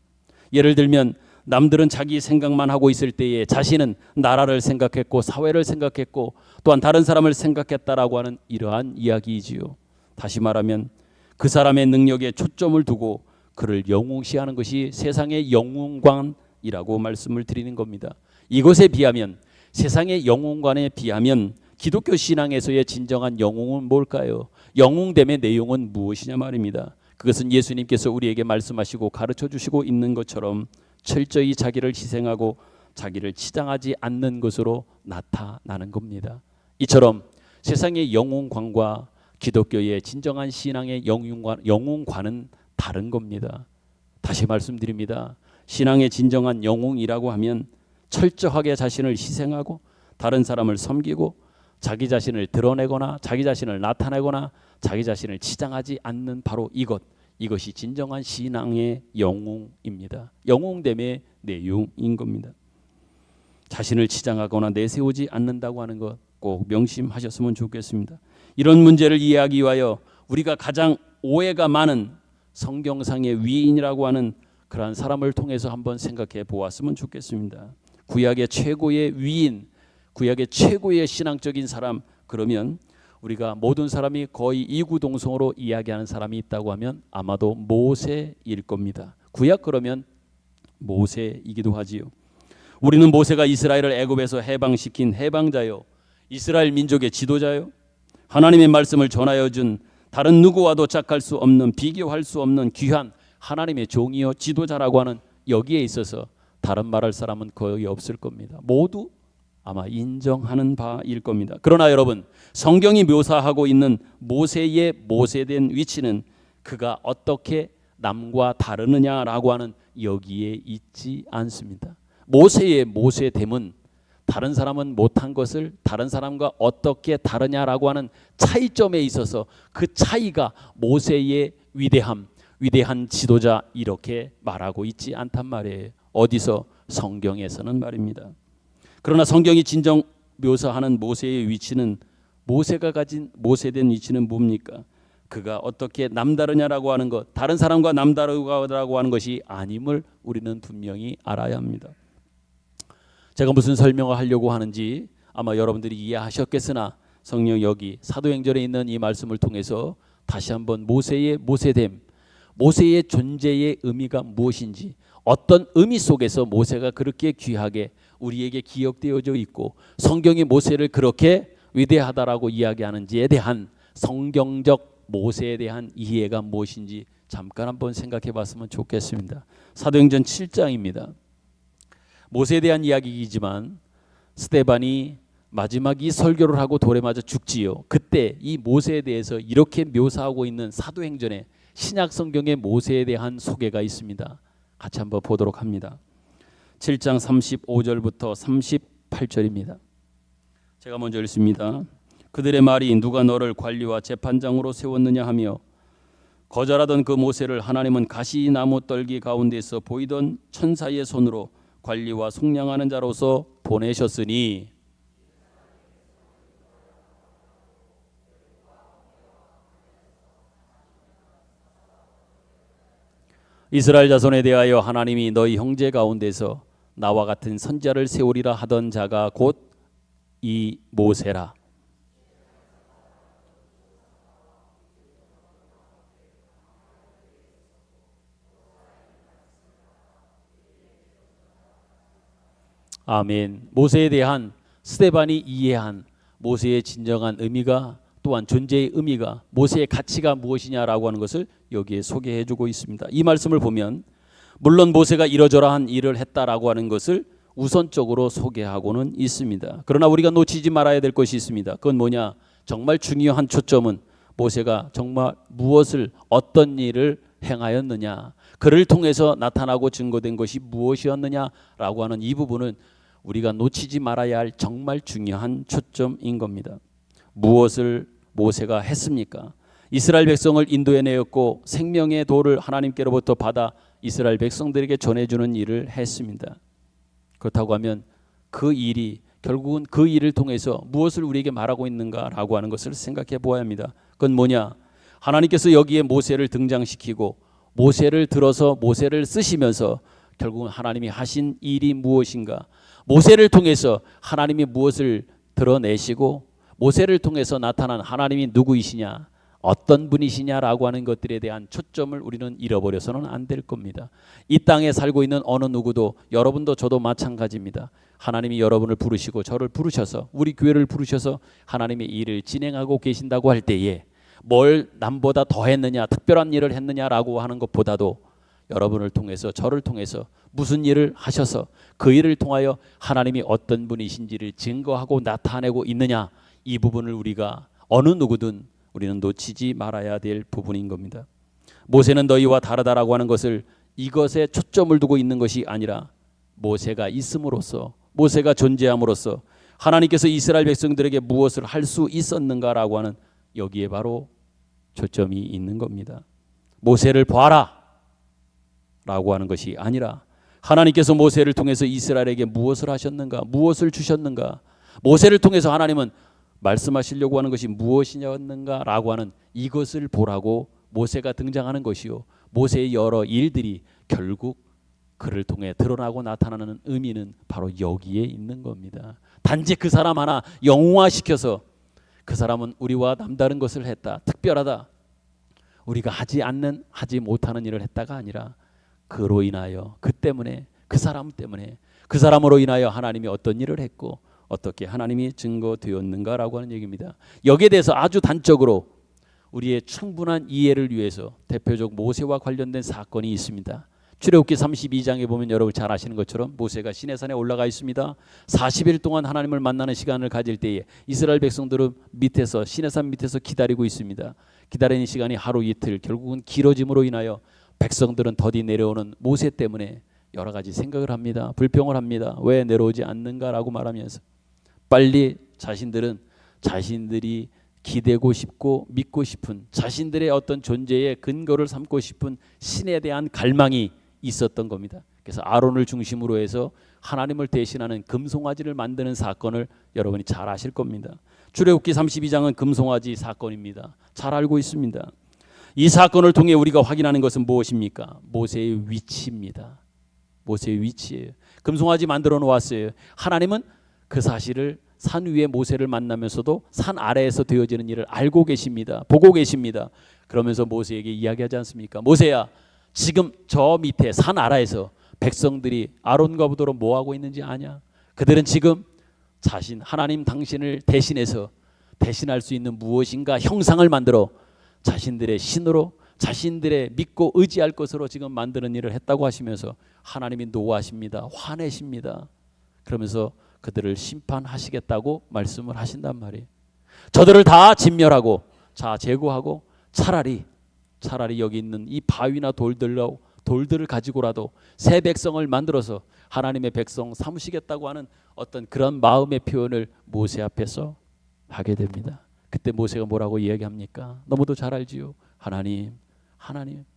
예를 들면 남들은 자기 생각만 하고 있을 때에 자신은 나라를 생각했고 사회를 생각했고 또한 다른 사람을 생각했다라고 하는 이러한 이야기이지요. 다시 말하면 그 사람의 능력에 초점을 두고 그를 영웅시하는 것이 세상의 영웅관이라고 말씀을 드리는 겁니다. 이것에 비하면 세상의 영웅관에 비하면 기독교 신앙에서의 진정한 영웅은 뭘까요? 영웅됨의 내용은 무엇이냐 말입니다. 그것은 예수님께서 우리에게 말씀하시고 가르쳐 주시고 있는 것처럼 철저히 자기를 희생하고 자기를 치장하지 않는 것으로 나타나는 겁니다. 이처럼 세상의 영웅관과 기독교의 진정한 신앙의 영웅관은 다른 겁니다. 다시 말씀드립니다. 신앙의 진정한 영웅이라고 하면 철저하게 자신을 희생하고 다른 사람을 섬기고 자기 자신을 드러내거나 자기 자신을 나타내거나 자기 자신을 치장하지 않는 바로 이것이 진정한 신앙의 영웅입니다. 영웅됨의 내용인 겁니다. 자신을 치장하거나 내세우지 않는다고 하는 것 꼭 명심하셨으면 좋겠습니다. 이런 문제를 이해하기 위하여 우리가 가장 오해가 많은 성경상의 위인이라고 하는 그러한 사람을 통해서 한번 생각해 보았으면 좋겠습니다. 구약의 최고의 위인, 구약의 최고의 신앙적인 사람, 그러면 우리가 모든 사람이 거의 이구동성으로 이야기하는 사람이 있다고 하면 아마도 모세일 겁니다. 구약 그러면 모세이기도 하지요. 우리는 모세가 이스라엘을 애굽에서 해방시킨 해방자요, 이스라엘 민족의 지도자요, 하나님의 말씀을 전하여 준 다른 누구와도 짝할 수 없는 비교할 수 없는 귀한 하나님의 종이요 지도자라고 하는 여기에 있어서 다른 말할 사람은 거의 없을 겁니다. 모두 아마 인정하는 바일 겁니다. 그러나 여러분, 성경이 묘사하고 있는 모세의 모세된 위치는 그가 어떻게 남과 다르느냐라고 하는 여기에 있지 않습니다. 모세의 모세됨은 다른 사람은 못한 것을 다른 사람과 어떻게 다르냐라고 하는 차이점에 있어서 그 차이가 모세의 위대함, 위대한 지도자 이렇게 말하고 있지 않단 말이에요. 어디서? 성경에서는 말입니다. 그러나 성경이 진정 묘사하는 모세의 위치는, 모세가 가진 모세된 위치는 뭡니까? 그가 어떻게 남다르냐라고 하는 것, 다른 사람과 남다르다고 하는 것이 아님을 우리는 분명히 알아야 합니다. 제가 무슨 설명을 하려고 하는지 아마 여러분들이 이해하셨겠으나 성령 여기 사도행전에 있는 이 말씀을 통해서 다시 한번 모세의 모세됨, 모세의 존재의 의미가 무엇인지, 어떤 의미 속에서 모세가 그렇게 귀하게 우리에게 기억되어져 있고 성경이 모세를 그렇게 위대하다라고 이야기하는지에 대한 성경적 모세에 대한 이해가 무엇인지 잠깐 한번 생각해 봤으면 좋겠습니다. 사도행전 7장입니다. 모세에 대한 이야기이지만 스데반이 마지막 이 설교를 하고 돌에 맞아 죽지요. 그때 이 모세에 대해서 이렇게 묘사하고 있는 사도행전에 신약 성경의 모세에 대한 소개가 있습니다. 같이 한번 보도록 합니다. 7장 35절부터 38절입니다. 제가 먼저 읽습니다. 그들의 말이 누가 너를 관리와 재판장으로 세웠느냐 하며 거절하던 그 모세를 하나님은 가시나무 떨기 가운데서 보이던 천사의 손으로 관리와 속량하는 자로서 보내셨으니 이스라엘 자손에 대하여 하나님이 너희 형제 가운데서 나와 같은 선지자를 세우리라 하던 자가 곧 이 모세라. 아멘. 모세에 대한 스데반이 이해한 모세의 진정한 의미가, 또한 존재의 의미가, 모세의 가치가 무엇이냐라고 하는 것을 여기에 소개해주고 있습니다. 이 말씀을 보면 물론 모세가 이러저러한 일을 했다라고 하는 것을 우선적으로 소개하고는 있습니다. 그러나 우리가 놓치지 말아야 될 것이 있습니다. 그건 뭐냐? 정말 중요한 초점은 모세가 정말 무엇을, 어떤 일을 행하였느냐, 그를 통해서 나타나고 증거된 것이 무엇이었느냐라고 하는 이 부분은 우리가 놓치지 말아야 할 정말 중요한 초점인 겁니다. 무엇을 모세가 했습니까? 이스라엘 백성을 인도해내었고 생명의 도를 하나님께로부터 받아 이스라엘 백성들에게 전해주는 일을 했습니다. 그렇다고 하면 그 일이 결국은 그 일을 통해서 무엇을 우리에게 말하고 있는가라고 하는 것을 생각해 보아야 합니다. 그건 뭐냐? 하나님께서 여기에 모세를 등장시키고 모세를 들어서 모세를 쓰시면서 결국은 하나님이 하신 일이 무엇인가, 모세를 통해서 하나님이 무엇을 드러내시고 모세를 통해서 나타난 하나님이 누구이시냐, 어떤 분이시냐라고 하는 것들에 대한 초점을 우리는 잃어버려서는 안 될 겁니다. 이 땅에 살고 있는 어느 누구도, 여러분도 저도 마찬가지입니다. 하나님이 여러분을 부르시고 저를 부르셔서, 우리 교회를 부르셔서 하나님의 일을 진행하고 계신다고 할 때에 뭘 남보다 더 했느냐, 특별한 일을 했느냐라고 하는 것보다도 여러분을 통해서, 저를 통해서 무슨 일을 하셔서 그 일을 통하여 하나님이 어떤 분이신지를 증거하고 나타내고 있느냐, 이 부분을 우리가 어느 누구든 우리는 놓치지 말아야 될 부분인 겁니다. 모세는 너희와 다르다라고 하는 것을 이것에 초점을 두고 있는 것이 아니라 모세가 있음으로써, 모세가 존재함으로써 하나님께서 이스라엘 백성들에게 무엇을 할 수 있었는가라고 하는 여기에 바로 초점이 있는 겁니다. 모세를 봐라 라고 하는 것이 아니라 하나님께서 모세를 통해서 이스라엘에게 무엇을 하셨는가, 무엇을 주셨는가, 모세를 통해서 하나님은 말씀하시려고 하는 것이 무엇이었는가 라고 하는 이것을 보라고 모세가 등장하는 것이요, 모세의 여러 일들이 결국 그를 통해 드러나고 나타나는 의미는 바로 여기에 있는 겁니다. 단지 그 사람 하나 영웅화시켜서 그 사람은 우리와 남다른 것을 했다, 특별하다, 우리가 하지 않는, 하지 못하는 일을 했다가 아니라 그로 인하여, 그 때문에, 그 사람 때문에, 그 사람으로 인하여 하나님이 어떤 일을 했고 어떻게 하나님이 증거되었는가라고 하는 얘기입니다. 여기에 대해서 아주 단적으로 우리의 충분한 이해를 위해서 대표적 모세와 관련된 사건이 있습니다. 출애굽기 32장에 보면 여러분 잘 아시는 것처럼 모세가 시내산에 올라가 있습니다. 40일 동안 하나님을 만나는 시간을 가질 때에 이스라엘 백성들은 밑에서 시내산 밑에서 기다리고 있습니다. 기다리는 시간이 하루 이틀 결국은 길어짐으로 인하여 백성들은 더디 내려오는 모세 때문에 여러 가지 생각을 합니다. 불평을 합니다. 왜 내려오지 않는가라고 말하면서 빨리 자신들이 기대고 싶고 믿고 싶은 자신들의 어떤 존재의 근거를 삼고 싶은 신에 대한 갈망이 있었던 겁니다. 그래서 아론을 중심으로 해서 하나님을 대신하는 금송아지를 만드는 사건을 여러분이 잘 아실 겁니다. 출애굽기 32장은 금송아지 사건입니다. 잘 알고 있습니다. 이 사건을 통해 우리가 확인하는 것은 무엇입니까? 모세의 위치입니다. 모세의 위치예요. 금송아지 만들어 놓았어요. 하나님은 그 사실을 산 위에 모세를 만나면서도 산 아래에서 되어지는 일을 알고 계십니다. 보고 계십니다. 그러면서 모세에게 이야기하지 않습니까? 모세야, 지금 저 밑에 산 아래에서 백성들이 아론과 부도로 뭐 하고 있는지 아냐? 그들은 지금 하나님 당신을 대신해서 대신할 수 있는 무엇인가 형상을 만들어 자신들의 신으로 자신들의 믿고 의지할 것으로 지금 만드는 일을 했다고 하시면서 하나님이 노하십니다. 화내십니다. 그러면서 그들을 심판하시겠다고 말씀을 하신단 말이에요. 저들을 다 진멸하고 제거하고 차라리 여기 있는 이 바위나 돌들을 가지고라도 새 백성을 만들어서 하나님의 백성 삼으시겠다고 하는 어떤 그런 마음의 표현을 모세 앞에서 하게 됩니다. 그때 모세가 뭐라고 이야기합니까? 너무도 잘 알지요. 하나님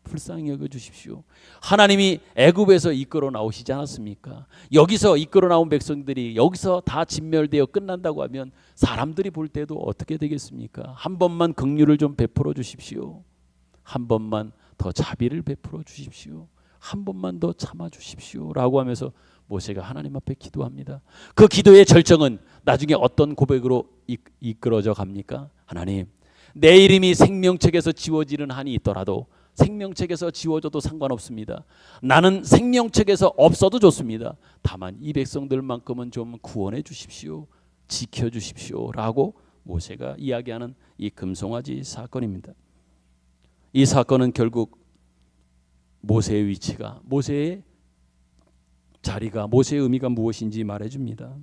불쌍히 여겨주십시오. 하나님이 애굽에서 이끌어 나오시지 않았습니까? 여기서 이끌어 나온 백성들이 여기서 다 진멸되어 끝난다고 하면 사람들이 볼 때도 어떻게 되겠습니까? 한 번만 긍휼을 좀 베풀어 주십시오. 한 번만 더 자비를 베풀어 주십시오. 한 번만 더 참아 주십시오 라고 하면서 모세가 하나님 앞에 기도합니다. 그 기도의 절정은 나중에 어떤 고백으로 이끌어져 갑니까? 하나님, 내 이름이 생명책에서 지워지는 한이 있더라도 생명책에서 지워져도 상관없습니다. 나는 생명책에서 없어도 좋습니다. 다만 이 백성들만큼은 좀 구원해 주십시오. 지켜 주십시오 라고 모세가 이야기하는 이 금송아지 사건입니다. 이 사건은 결국 모세의 위치가, 모세의 자리가, 모세의 의미가 무엇인지 말해줍니다.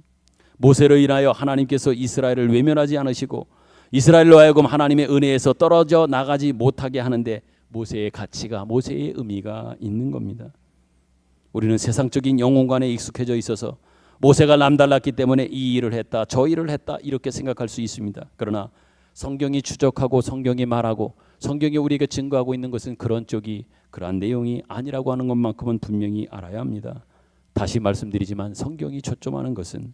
모세로 인하여 하나님께서 이스라엘을 외면하지 않으시고 이스라엘로 하여금 하나님의 은혜에서 떨어져 나가지 못하게 하는데 모세의 가치가, 모세의 의미가 있는 겁니다. 우리는 세상적인 영혼관에 익숙해져 있어서 모세가 남달랐기 때문에 이 일을 했다, 저 일을 했다 이렇게 생각할 수 있습니다. 그러나 성경이 추적하고 성경이 말하고 성경이 우리에게 증거하고 있는 것은 그러한 내용이 아니라고 하는 것만큼은 분명히 알아야 합니다. 다시 말씀드리지만 성경이 초점하는 것은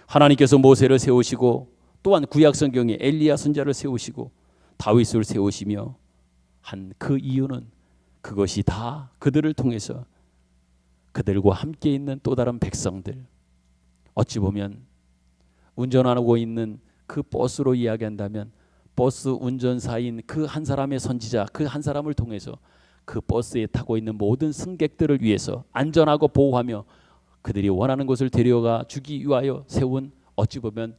하나님께서 모세를 세우시고 또한 구약 성경에 엘리야 선지자를 세우시고 다윗을 세우시며 한 그 이유는 그것이 다 그들을 통해서 그들과 함께 있는 또 다른 백성들, 어찌 보면 운전하고 있는 그 버스로 이야기한다면 버스 운전사인 그 한 사람의 선지자, 그 한 사람을 통해서 그 버스에 타고 있는 모든 승객들을 위해서 안전하고 보호하며 그들이 원하는 곳을 데려가 주기 위하여 세운, 어찌 보면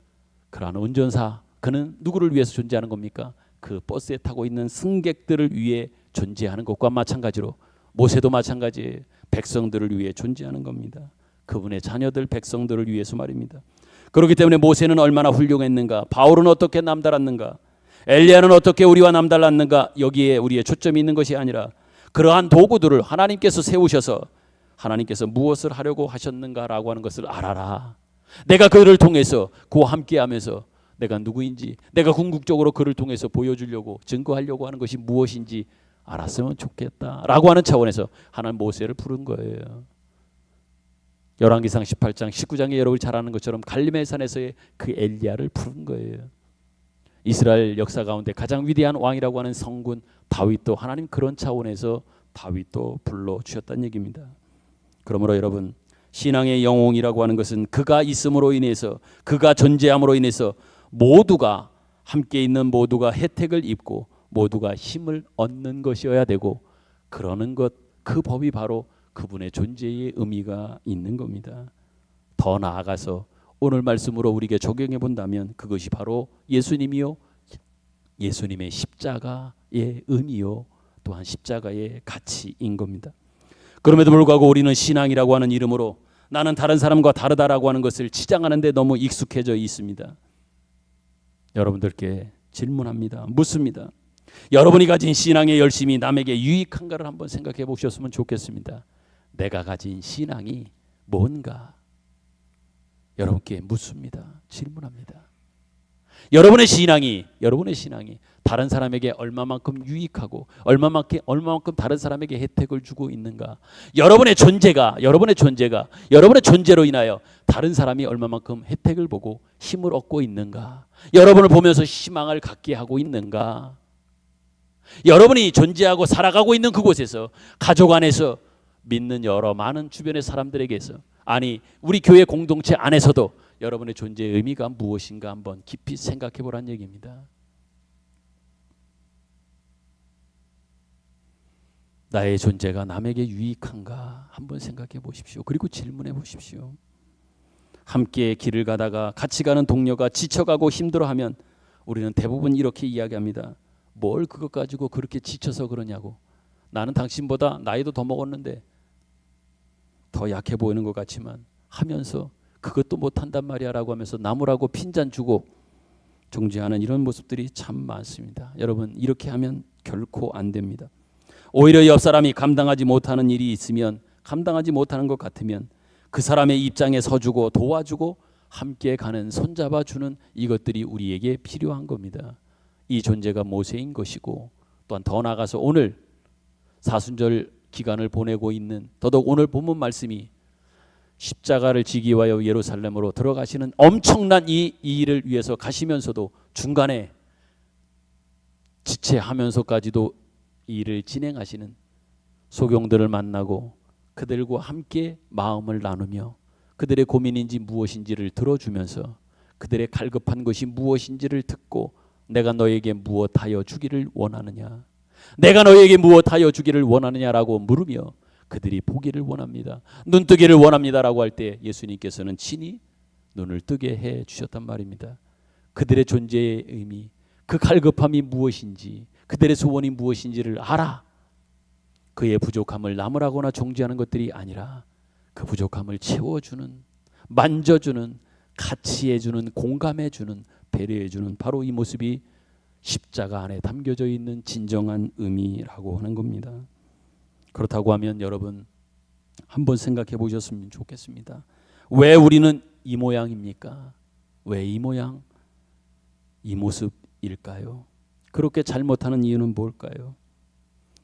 그러한 운전사, 그는 누구를 위해서 존재하는 겁니까? 그 버스에 타고 있는 승객들을 위해 존재하는 것과 마찬가지로 모세도 마찬가지예요. 백성들을 위해 존재하는 겁니다. 그분의 자녀들, 백성들을 위해서 말입니다. 그렇기 때문에 모세는 얼마나 훌륭했는가, 바울은 어떻게 남달랐는가, 엘리야는 어떻게 우리와 남달랐는가, 여기에 우리의 초점이 있는 것이 아니라 그러한 도구들을 하나님께서 세우셔서 하나님께서 무엇을 하려고 하셨는가라고 하는 것을 알아라. 내가 그를 통해서 그와 함께하면서 내가 누구인지, 내가 궁극적으로 그를 통해서 보여주려고 증거하려고 하는 것이 무엇인지 알았으면 좋겠다라고 하는 차원에서 하나님 모세를 부른 거예요. 열왕기상 18장 19장에 여러분이 잘 아는 것처럼 갈림의 산에서의 그 엘리야를 부른 거예요. 이스라엘 역사 가운데 가장 위대한 왕이라고 하는 성군 다윗도 하나님 그런 차원에서 다윗도 불러주셨다는 얘기입니다. 그러므로 여러분, 신앙의 영웅이라고 하는 것은 그가 있음으로 인해서, 그가 존재함으로 인해서 모두가 함께 있는 모두가 혜택을 입고 모두가 힘을 얻는 것이어야 되고, 그러는 것, 그 법이 바로 그분의 존재의 의미가 있는 겁니다. 더 나아가서 오늘 말씀으로 우리에게 적용해 본다면 그것이 바로 예수님이요, 예수님의 십자가의 의미요, 또한 십자가의 가치인 겁니다. 그럼에도 불구하고 우리는 신앙이라고 하는 이름으로 나는 다른 사람과 다르다라고 하는 것을 치장하는 데 너무 익숙해져 있습니다. 여러분들께 질문합니다. 묻습니다. 여러분이 가진 신앙의 열심이 남에게 유익한가를 한번 생각해 보셨으면 좋겠습니다. 내가 가진 신앙이 뭔가? 여러분께 묻습니다. 질문합니다. 여러분의 신앙이 다른 사람에게 얼마만큼 유익하고 얼마만큼 다른 사람에게 혜택을 주고 있는가? 여러분의 존재로 인하여 다른 사람이 얼마만큼 혜택을 보고 힘을 얻고 있는가? 여러분을 보면서 희망을 갖게 하고 있는가? 여러분이 존재하고 살아가고 있는 그곳에서, 가족 안에서, 믿는 여러 많은 주변의 사람들에게서, 아니 우리 교회 공동체 안에서도 여러분의 존재의 의미가 무엇인가 한번 깊이 생각해 보란 얘기입니다. 나의 존재가 남에게 유익한가 한번 생각해 보십시오. 그리고 질문해 보십시오. 함께 길을 가다가 같이 가는 동료가 지쳐가고 힘들어하면 우리는 대부분 이렇게 이야기합니다. 뭘 그것 가지고 그렇게 지쳐서 그러냐고. 나는 당신보다 나이도 더 먹었는데 더 약해 보이는 것 같지만 하면서 그것도 못한단 말이야 라고 하면서 나무라고 핀잔 주고 정죄하는 이런 모습들이 참 많습니다. 여러분, 이렇게 하면 결코 안 됩니다. 오히려 옆 사람이 감당하지 못하는 일이 있으면, 감당하지 못하는 것 같으면 그 사람의 입장에 서주고 도와주고 함께 가는, 손잡아주는 이것들이 우리에게 필요한 겁니다. 이 존재가 모세인 것이고, 또한 더 나아가서 오늘 사순절 기간을 보내고 있는, 더더욱 오늘 본문 말씀이 십자가를 지기 위하여 예루살렘으로 들어가시는 엄청난 이 일을 위해서 가시면서도 중간에 지체하면서까지도 이 일을 진행하시는 소경들을 만나고 그들과 함께 마음을 나누며 그들의 고민인지 무엇인지를 들어주면서 그들의 갈급한 것이 무엇인지를 듣고 내가 너에게 무엇하여 주기를 원하느냐, 내가 너에게 무엇하여 주기를 원하느냐라고 물으며 그들이 보기를 원합니다. 눈뜨기를 원합니다라고 할 때 예수님께서는 친히 눈을 뜨게 해 주셨단 말입니다. 그들의 존재의 의미, 그 갈급함이 무엇인지, 그들의 소원이 무엇인지를 알아. 그의 부족함을 나무라거나 정죄하는 것들이 아니라 그 부족함을 채워주는, 만져주는, 같이 해주는, 공감해주는, 배려해주는 바로 이 모습이 십자가 안에 담겨져 있는 진정한 의미라고 하는 겁니다. 그렇다고 하면 여러분 한번 생각해 보셨으면 좋겠습니다. 왜 우리는 이 모양입니까? 왜 이 모양, 이 모습일까요? 그렇게 잘못하는 이유는 뭘까요?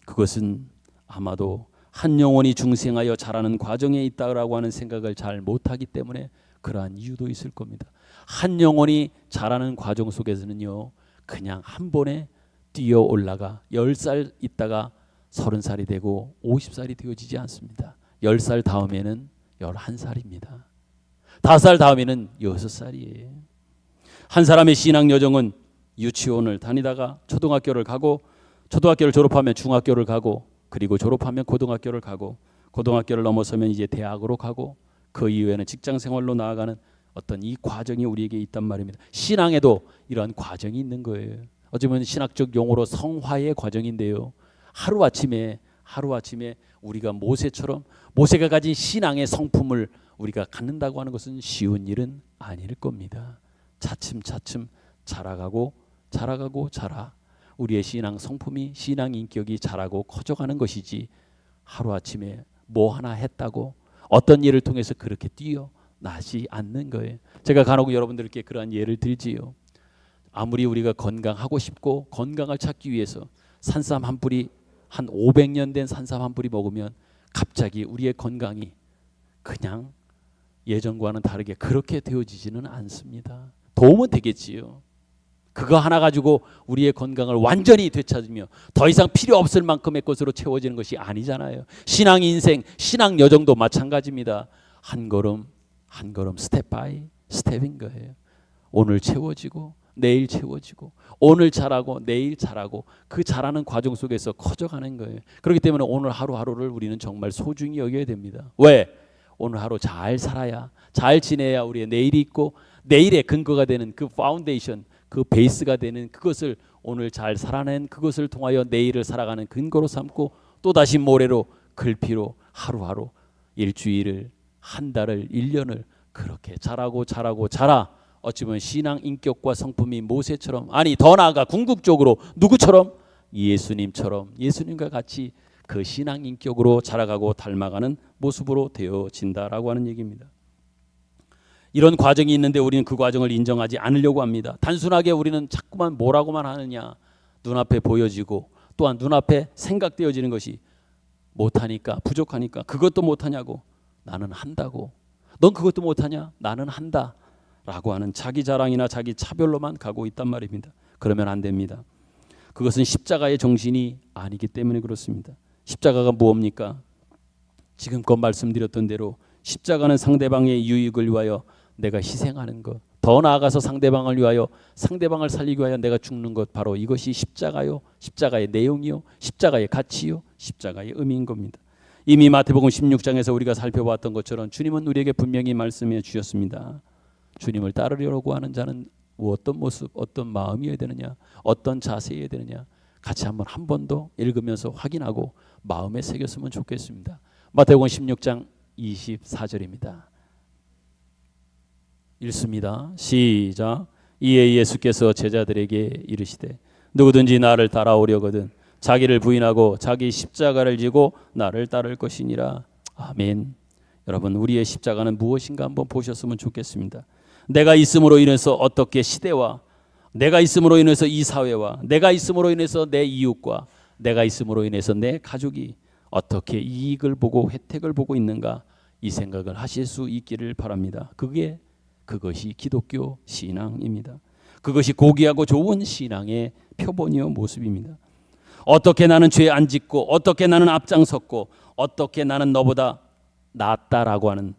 그것은 아마도 한 영혼이 중생하여 자라는 과정에 있다라고 하는 생각을 잘 못하기 때문에 그러한 이유도 있을 겁니다. 한 영혼이 자라는 과정 속에서는요, 그냥 한 번에 뛰어 올라가 10살 있다가 30살이 되고 50살이 되어지지 않습니다. 10살 다음에는 11살입니다. 5살 다음에는 6살이에요. 한 사람의 신앙 여정은 유치원을 다니다가 초등학교를 가고, 초등학교를 졸업하면 중학교를 가고, 그리고 졸업하면 고등학교를 가고, 고등학교를 넘어서면 이제 대학으로 가고, 그 이후에는 직장 생활로 나아가는 어떤 이 과정이 우리에게 있단 말입니다. 신앙에도 이러한 과정이 있는 거예요. 어쩌면 신학적 용어로 성화의 과정인데요. 하루아침에 우리가 모세처럼, 모세가 가진 신앙의 성품을 우리가 갖는다고 하는 것은 쉬운 일은 아닐 겁니다. 차츰차츰 자라가고 우리의 신앙 성품이, 신앙 인격이 자라고 커져가는 것이지, 하루아침에 뭐 하나 했다고 어떤 일을 통해서 그렇게 뛰어나지 않는 거예요. 제가 간혹 여러분들께 그러한 예를 들지요. 아무리 우리가 건강하고 싶고 건강을 찾기 위해서 산삼 한 뿌리, 한 500년 된 산삼 한 뿌리 먹으면 갑자기 우리의 건강이 그냥 예전과는 다르게 그렇게 되어지지는 않습니다. 도움은 되겠지요. 그거 하나 가지고 우리의 건강을 완전히 되찾으며 더 이상 필요 없을 만큼의 것으로 채워지는 것이 아니잖아요. 신앙 인생, 신앙 여정도 마찬가지입니다. 한 걸음 한 걸음, 스텝 바이 스텝인 거예요. 오늘 채워지고 내일 채워지고, 오늘 잘하고 내일 잘하고, 그 잘하는 과정 속에서 커져가는 거예요. 그렇기 때문에 오늘 하루하루를 우리는 정말 소중히 여겨야 됩니다. 왜? 오늘 하루 잘 살아야, 잘 지내야 우리의 내일이 있고, 내일의 근거가 되는 그 파운데이션, 그 베이스가 되는 그것을, 오늘 잘 살아낸 그것을 통하여 내일을 살아가는 근거로 삼고, 또다시 모레로, 글피로 하루하루, 일주일을, 한 달을, 1년을 그렇게 자라. 어찌 보면 신앙 인격과 성품이 모세처럼, 아니 더 나아가 궁극적으로 누구처럼? 예수님처럼, 예수님과 같이 그 신앙 인격으로 자라가고 닮아가는 모습으로 되어진다라고 하는 얘기입니다. 이런 과정이 있는데 우리는 그 과정을 인정하지 않으려고 합니다. 단순하게 우리는 자꾸만 뭐라고만 하느냐, 눈앞에 보여지고 또한 눈앞에 생각되어지는 것이 못하니까, 부족하니까 그것도 못하냐고, 나는 한다고. 넌 그것도 못하냐? 나는 한다 라고 하는 자기 자랑이나 자기 차별로만 가고 있단 말입니다. 그러면 안 됩니다. 그것은 십자가의 정신이 아니기 때문에 그렇습니다. 십자가가 무엇입니까? 지금껏 말씀드렸던 대로 십자가는 상대방의 유익을 위하여 내가 희생하는 것, 더 나아가서 상대방을 위하여, 상대방을 살리기 위하여 내가 죽는 것, 바로 이것이 십자가요, 십자가의 내용이요, 십자가의 가치요, 십자가의 의미인 겁니다. 이미 마태복음 16장에서 우리가 살펴봤던 것처럼 주님은 우리에게 분명히 말씀해 주셨습니다. 주님을 따르려고 하는 자는 어떤 모습, 어떤 마음이어야 되느냐, 어떤 자세여야 되느냐, 같이 한 번 더 읽으면서 확인하고 마음에 새겼으면 좋겠습니다. 마태복음 16장 24절입니다. 읽습니다. 시작. 이에 예수께서 제자들에게 이르시되 누구든지 나를 따라오려거든 자기를 부인하고 자기 십자가를 지고 나를 따를 것이니라. 아멘. 여러분, 우리의 십자가는 무엇인가 한번 보셨으면 좋겠습니다. 내가 있음으로 인해서 어떻게 시대와, 내가 있음으로 인해서 이 사회와, 내가 있음으로 인해서 내 이웃과, 내가 있음으로 인해서 내 가족이 어떻게 이익을 보고 혜택을 보고 있는가, 이 생각을 하실 수 있기를 바랍니다. 그것이 기독교 신앙입니다. 그것이 고귀하고 좋은 신앙의 표본이요 모습입니다. 어떻게 나는 죄 안 짓고, 어떻게 나는 앞장섰고, 어떻게 나는 너보다 낫다라고 하는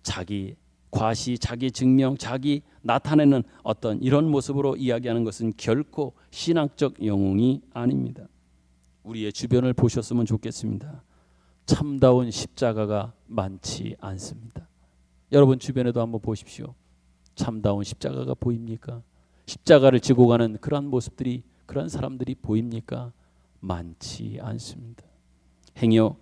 자기 과시, 자기 증명, 자기 나타내는 어떤 이런 모습으로 이야기하는 것은 결코 신앙적 영웅이 아닙니다. 우리의 주변을 보셨으면 좋겠습니다. 참다운 십자가가 많지 않습니다. 여러분 주변에도 한번 보십시오. 참다운 십자가가 보입니까? 십자가를 지고 가는 그러한 모습들이, 그런 사람들이 보입니까? 많지 않습니다. 행여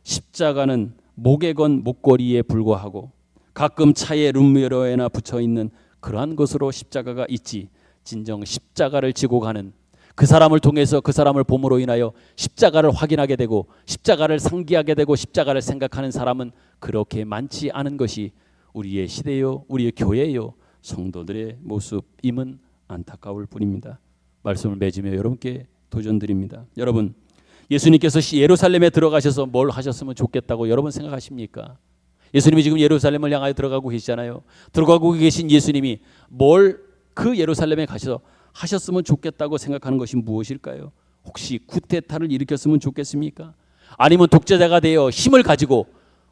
십자가는 목에 건 목걸이에 불과하고 가끔 차에 룸미러에나 붙여 있는 그러한 것으로 십자가가 있지, 진정 십자가를 지고 가는 그 사람을 통해서, 그 사람을 봄으로 인하여 십자가를 확인하게 되고 십자가를 상기하게 되고 십자가를 생각하는 사람은 그렇게 많지 않은 것이 우리의 시대요, 우리의 교회요, 성도들의 모습임은 안타까울 뿐입니다. 말씀을 맺으며 여러분께 도전드립니다. 여러분, 예수님께서 예루살렘에 들어가셔서 뭘 하셨으면 좋겠다고 여러분 생각하십니까? 예수님이 지금 예루살렘을 향하여 들어가고 계시잖아요. 들어가고 계신 예수님이 뭘 그 예루살렘에 가셔서 하셨으면 좋겠다고 생각하는 것이 무엇일까요? 혹시 쿠데타를 일으켰으면 좋겠습니까? 아니면 독재자가 되어 힘을 가지고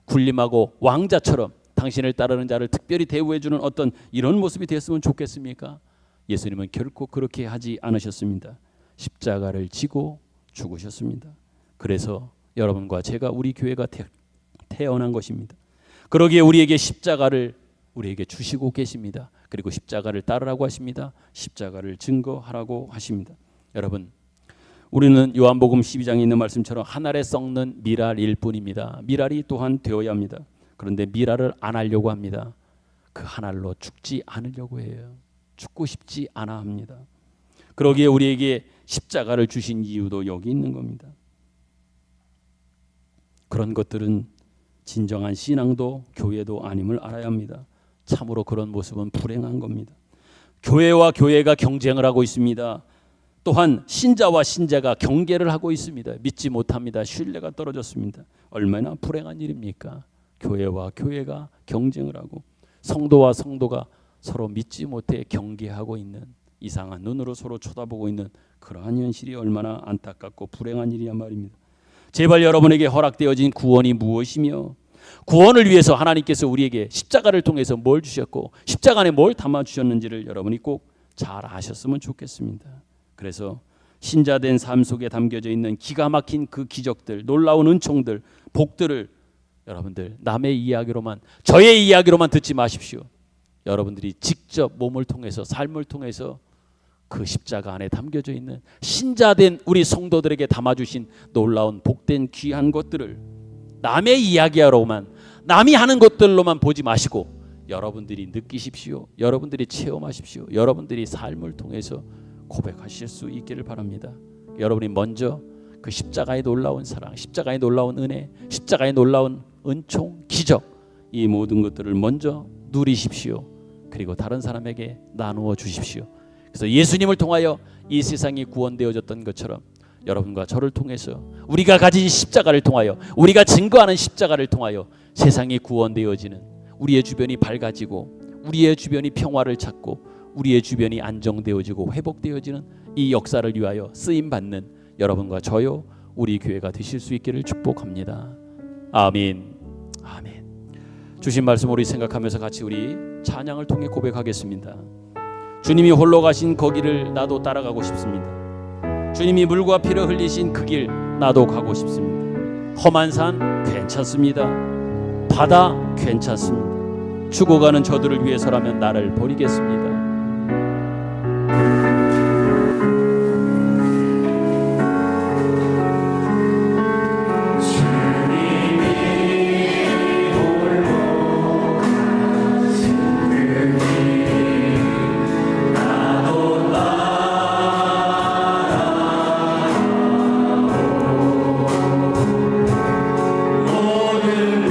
군림하고 왕자처럼 당신을 따르는 자를 특별히 대우해 주는 어떤 이런 모습이 되었으면 좋겠습니까? 예수님은 결코 그렇게 하지 않으셨습니다. 십자가를 지고 죽으셨습니다. 그래서 여러분과 제가, 우리 교회가 태어난 것입니다. 그러기에 우리에게 십자가를 우리에게 주시고 계십니다. 그리고 십자가를 따르라고 하십니다. 십자가를 증거하라고 하십니다. 여러분, 우리는 요한복음 12장에 있는 말씀처럼 한 알에 썩는 미랄일 뿐입니다. 미랄이 또한 되어야 합니다. 그런데 미랄을 안 하려고 합니다. 그 한 알로 죽지 않으려고 해요. 죽고 싶지 않아 합니다. 그러기에 우리에게 십자가를 주신 이유도 여기 있는 겁니다. 그런 것들은 진정한 신앙도 교회도 아님을 알아야 합니다. 참으로 그런 모습은 불행한 겁니다. 교회와 교회가 경쟁을 하고 있습니다. 또한 신자와 신자가 경계를 하고 있습니다. 믿지 못합니다. 신뢰가 떨어졌습니다. 얼마나 불행한 일입니까? 교회와 교회가 경쟁을 하고 성도와 성도가 서로 믿지 못해 경계하고 있는, 이상한 눈으로 서로 쳐다보고 있는 그러한 현실이 얼마나 안타깝고 불행한 일이야 말입니다. 제발 여러분에게 허락되어진 구원이 무엇이며, 구원을 위해서 하나님께서 우리에게 십자가를 통해서 뭘 주셨고 십자가 안에 뭘 담아주셨는지를 여러분이 꼭 잘 아셨으면 좋겠습니다. 그래서 신자된 삶 속에 담겨져 있는 기가 막힌 그 기적들, 놀라운 은총들, 복들을 여러분들 남의 이야기로만, 저의 이야기로만 듣지 마십시오. 여러분들이 직접 몸을 통해서, 삶을 통해서 그 십자가 안에 담겨져 있는 신자된 우리 성도들에게 담아주신 놀라운 복된 귀한 것들을 남의 이야기하러만, 남이 하는 것들로만 보지 마시고 여러분들이 느끼십시오. 여러분들이 체험하십시오. 여러분들이 삶을 통해서 고백하실 수 있기를 바랍니다. 여러분이 먼저 그 십자가의 놀라운 사랑, 십자가의 놀라운 은혜, 십자가의 놀라운 은총, 기적, 이 모든 것들을 먼저 누리십시오. 그리고 다른 사람에게 나누어 주십시오. 그래서 예수님을 통하여 이 세상이 구원되어졌던 것처럼 여러분과 저를 통해서, 우리가 가진 십자가를 통하여, 우리가 증거하는 십자가를 통하여 세상이 구원되어지는, 우리의 주변이 밝아지고 우리의 주변이 평화를 찾고 우리의 주변이 안정되어지고 회복되어지는 이 역사를 위하여 쓰임받는 여러분과 저요, 우리 교회가 되실 수 있기를 축복합니다. 아멘. 아멘. 주신 말씀 우리 생각하면서 같이 우리 찬양을 통해 고백하겠습니다. 주님이 홀로 가신 거기를 나도 따라가고 싶습니다. 주님이 물과 피를 흘리신 그 길 나도 가고 싶습니다. 험한 산 괜찮습니다. 바다 괜찮습니다. 죽어가는 저들을 위해서라면 나를 버리겠습니다. 모든 을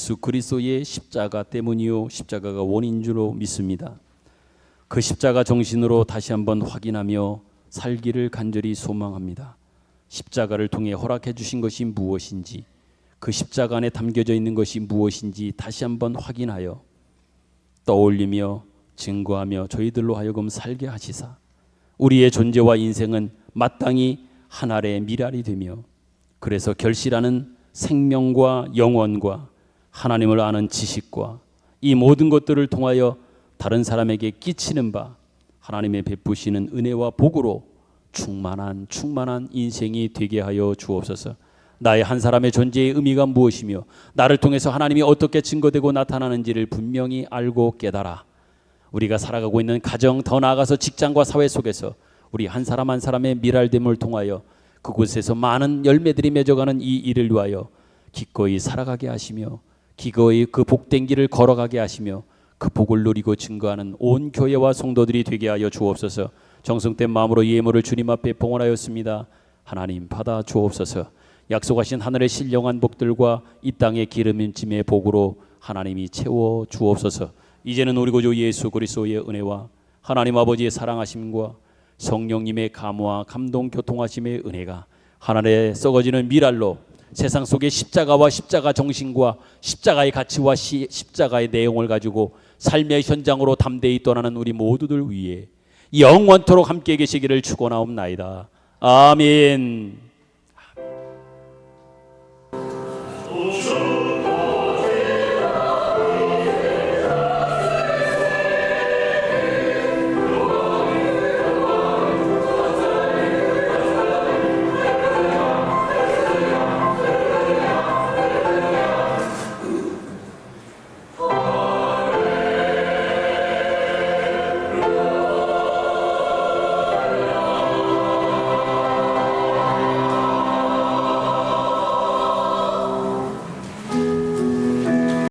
예수 그리스도의 십자가 때문이요 십자가가 원인 줄로 믿습니다. 그 십자가 정신으로 다시 한번 확인하며 살기를 간절히 소망합니다. 십자가를 통해 허락해 주신 것이 무엇인지, 그 십자가 안에 담겨져 있는 것이 무엇인지 다시 한번 확인하여 떠올리며 증거하며 저희들로 하여금 살게 하시사 우리의 존재와 인생은 마땅히 하늘의 미랄이 되며, 그래서 결실하는 생명과 영원과 하나님을 아는 지식과 이 모든 것들을 통하여 다른 사람에게 끼치는 바 하나님의 베푸시는 은혜와 복으로 충만한 인생이 되게 하여 주옵소서. 나의 한 사람의 존재의 의미가 무엇이며 나를 통해서 하나님이 어떻게 증거되고 나타나는지를 분명히 알고 깨달아 우리가 살아가고 있는 가정, 더 나아가서 직장과 사회 속에서 우리 한 사람 한 사람의 미랄됨을 통하여 그곳에서 많은 열매들이 맺어가는 이 일을 위하여 기꺼이 살아가게 하시며 기꺼이 그 복된 길을 걸어가게 하시며 그 복을 누리고 증거하는 온 교회와 성도들이 되게 하여 주옵소서. 정성된 마음으로 이 예물을 주님 앞에 봉헌하였습니다. 하나님 받아 주옵소서. 약속하신 하늘의 신령한 복들과 이 땅의 기름짐의 복으로 하나님이 채워 주옵소서. 이제는 우리 구주 예수 그리스도의 은혜와 하나님 아버지의 사랑하심과 성령님의 감화 감동 교통하심의 은혜가 하늘에 썩어지는 미랄로 세상 속의 십자가와 십자가 정신과 십자가의 가치와 십자가의 내용을 가지고 삶의 현장으로 담대히 떠나는 우리 모두들 위해 영원토록 함께 계시기를 축원하옵나이다. 아멘.